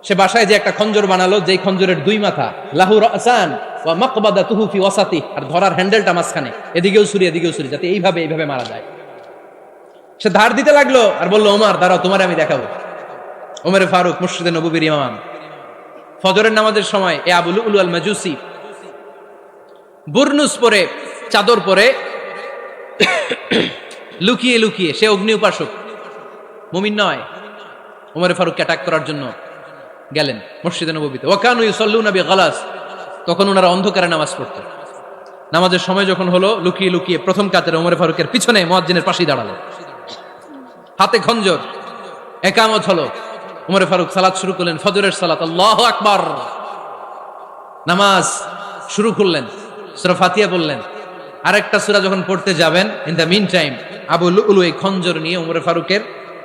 সে বাসায় যে একটা খঞ্জর বানালো, যেই খঞ্জরের 2 মাথা, লাহু রাসান ওয়া মাকবাদাতুহু ফি ওয়াসাতি, আর ধরার হ্যান্ডেলটা মাঝখানে, এদিকেও ছুরি এদিকেও ছুরি, যাতে এইভাবে মারা যায়। সে ধার দিতে লাগলো আর বলল, ওমর দাঁড়াও, তোমারে আমি দেখাবো। ওমরে ফারুক মসজিদে নববীর ইমাম, ফজরের নামাজের সময় এ আবু লুলু আল মাজুসি বুরনুস পরে, চাদর পরে, লুকিয়ে লুকিয়ে, সে অগ্নি উপাসক, মুমিন নয়। ওমরে ফারুককে অ্যাটাক করার জন্য গেলেন মসজিদে নববীতে। ওয়াকানু ইউসাল্লুনা বিগালাস, তখন ওনারা অন্ধকারে নামাজ পড়তেন। নামাজের সময় যখন হলো, লুকিয়ে লুকিয়ে প্রথম কাতারে ওমরে ফারুকের পিছনে মুয়াজ্জিনের পাশেই দাঁড়ালো, হাতে খঞ্জর। একামত হলো, ওমরে ফারুক সালাত শুরু করলেন, ফজরের সালাত, আল্লাহু আকবার। নামাজ শুরু করলেন, সূরা ফাতিহা বললেন। আরেকটা সূরা যখন পড়তে যাবেন, in the meantime Abu Lulu এই খঞ্জর নিয়ে ওমরে ফারুকের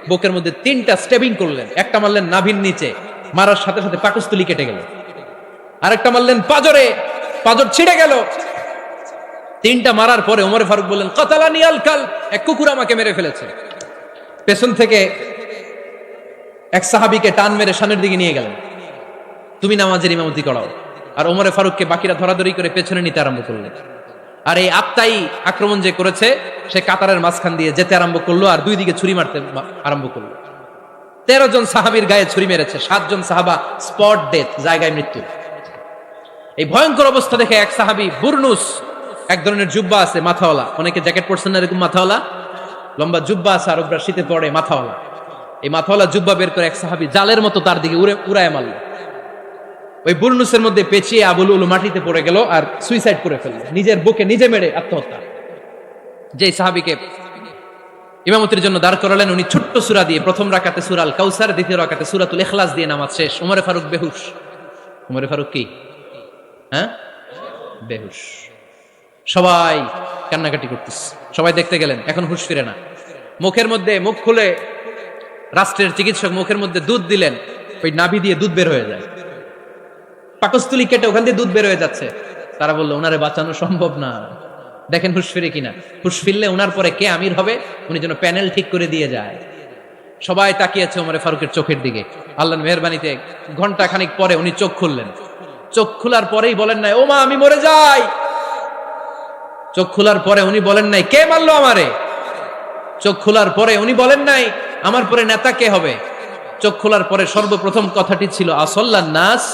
বুকের মধ্যে 3টা স্টেবিং করলেন। একটা মারলেন নাভির নিচে, মারার সাথে সাথে পাকস্থলী কেটে গেল। আরেকটা মারলেন পাজরে, পাজর ছিঁড়ে গেল। 3টা মারার পরে ওমরে ফারুক বললেন, কাতালানি আল কাল, এক কুকুর আমাকে মেরে ফেলেছে। পেছন থেকে এক সাহাবীকে টান মেরে সামনের দিকে নিয়ে গেলেন, তুমি নামাজের ইমামতি করাও। আর ওমরে ফারুককে বাকিরা ধরাধরি করে পেছনে নিতে আরম্ভ করলেন। আর এই আত্মাই আক্রমণ যে করেছে, সে কাতারের মাঝখান দিয়ে যেতে আরম্ভ করলো আর 2 দিকে ছুরি মারতে আরম্ভ করলো। 13 জন সাহাবীর গায়ে ছুরি মেরেছে, 7 জন সাহাবা স্পট ডেথ, জায়গায় মৃত্যু। এই ভয়ঙ্কর অবস্থা দেখে এক সাহাবী বুরনুস, এক ধরনের জুব্বা আছে মাথাওয়ালা, অনেকে জ্যাকেট পরছেন না এরকম মাথাওয়ালা, লম্বা জুব্বা আছে, আরবরা শীতে পড়ে মাথাওয়ালা। এই মাথাওয়ালা জুব্বা বের করে এক সাহাবী জালের মতো তার দিকে উড়ায় মারল। ওই বুরনুসের মধ্যে পেঁচিয়ে আবু লুলু মাটিতে পড়ে গেল আর সুইসাইড করে ফেলল, নিজের বুকে নিজে মেরে আত্মহত্যা। যেই সাহাবীকে ইমামতির জন্য দাঁড় করালেন, উনি ছোট্ট সূরা দিয়ে, প্রথম রাকাতে সূরা আল কাউসার, দ্বিতীয় রাকাতে সূরাতুল ইখলাস দিয়ে নামাজ শেষ। ওমরে ফারুক বেহুশ। ওমরে ফারুক কি? বেহুশ। সবাই কান্নাকাটি করতেছে, সবাই দেখতে গেলেন, এখন হুঁশ ফিরে না। মুখের মধ্যে, মুখ খুলে রাষ্ট্রের চিকিৎসক মুখের মধ্যে দুধ দিলেন, ওই নাভি দিয়ে দুধ বের হয়ে যায়, পাকস্থলী কেটে ওখান দিয়ে দুধ বের হয়ে যাচ্ছে। তারা বললো, ওনারে বাঁচানো সম্ভব না, দেখেন হুঁশ ফিরে কিনা। হুঁশ ফিরলে ওনার পরে কে আমির হবে, উনি যেন প্যানেল ঠিক করে দিয়ে যায়। সবাই তাকিয়েছে ওমরে ফারুকের চোখের দিকে। আল্লাহর মেহেরবানিতে ঘন্টা খানিক পরে উনি চোখ খুললেন। চোখ খোলার পরেই বলেন নাই, ও মা আমি মরে যাই। চোখ খোলার পরে উনি বলেন নাই, কে মারলো আমারে। চোখ খোলার পরে উনি বলেন নাই, আমার পরে নেতা কে হবে। চোখ খোলার পরে সর্বপ্রথম কথাটি ছিল, আসল্লান নাস,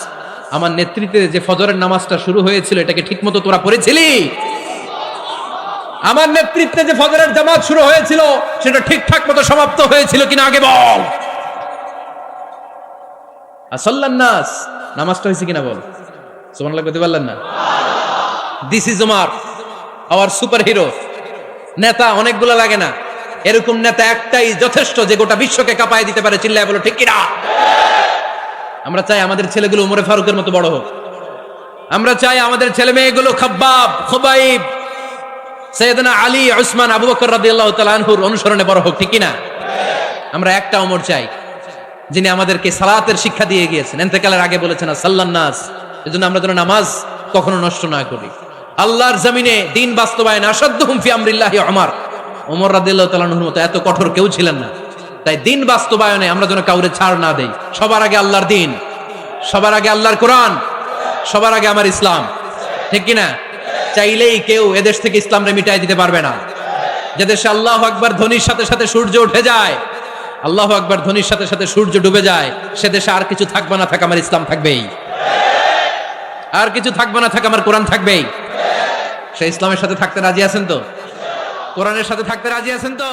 আমার নেতৃত্বে যে ফজরের নামাজটা শুরু হয়েছিল, এটাকে ঠিক মতো তোরা পড়েছিলি? আমার নেতৃত্বে যে ফজরের জামাত শুরু হয়েছিল, সেটা ঠিকঠাক মতো সমাপ্ত হয়েছিল কিনা আগে বল। আসল্লান নাস, নামাজটা হয়েছে কিনা বল। সুবহানাল্লাহ বলতে পারলেন না? This is Omar, hour super hero. নেতা অনেকগুলো লাগে না, এরকম নেতা একটাই যথেষ্ট, যে গোটা বিশ্বকে কাঁপায় দিতে পারে। চিল্লায় বলো ঠিক কিনা? আমরা চাই আমাদের ছেলেগুলো ওমরে ফারুকের মতো বড় হোক। আমরা চাই আমাদের ছেলে মেয়েগুলো খাব্বাব, খুবাইব, সাইয়েদনা আলী, উসমান, আবু বকর রাদিয়াল্লাহু তাআলা আনহুর অনুসরণে বড় হোক, ঠিক কিনা? আমরা একটা ওমর চাই, যিনি আমাদেরকে সালাতের শিক্ষা দিয়ে গিয়েছেন, ইন্তেকালের আগে বলেছেন সাল্লান নাস। এজন্য আমরা যেন নামাজ কখনো নষ্ট না করি। আল্লাহর জমিনে দ্বীন বাস্তবায়ন আসাদ্দুহুম ফি আমরিল্লাহি ওমর। ওমর রাদিয়াল্লাহু তাআলা আনহুর মতো এত কঠোর কেউ ছিলেন না। তাই দিন বাস্তবায়নে আমরা যেন কাউরে ছাড় না দেই। সবার আগে আল্লাহর দিন, সবার আগে আল্লাহর কোরআন, সবার আগে আমার ইসলাম, ঠিক কিনা? চাইলেই কেউ এদেশ থেকে ইসলামরে মিটাই দিতে পারবে না। যে দেশে আল্লাহু আকবার ধ্বনির সাথে সাথে সূর্য উঠে যায়, আল্লাহু আকবার ধ্বনির সাথে সাথে সূর্য ডুবে যায়, সে দেশে আর কিছু থাকবে না থাক আমার ইসলাম থাকবেই, আর কিছু থাকবে না থাক আমার কোরআন থাকবেই। সে ইসলামের সাথে থাকতে রাজি আছেন তো? কোরআনের সাথে থাকতে রাজি আছেন তো?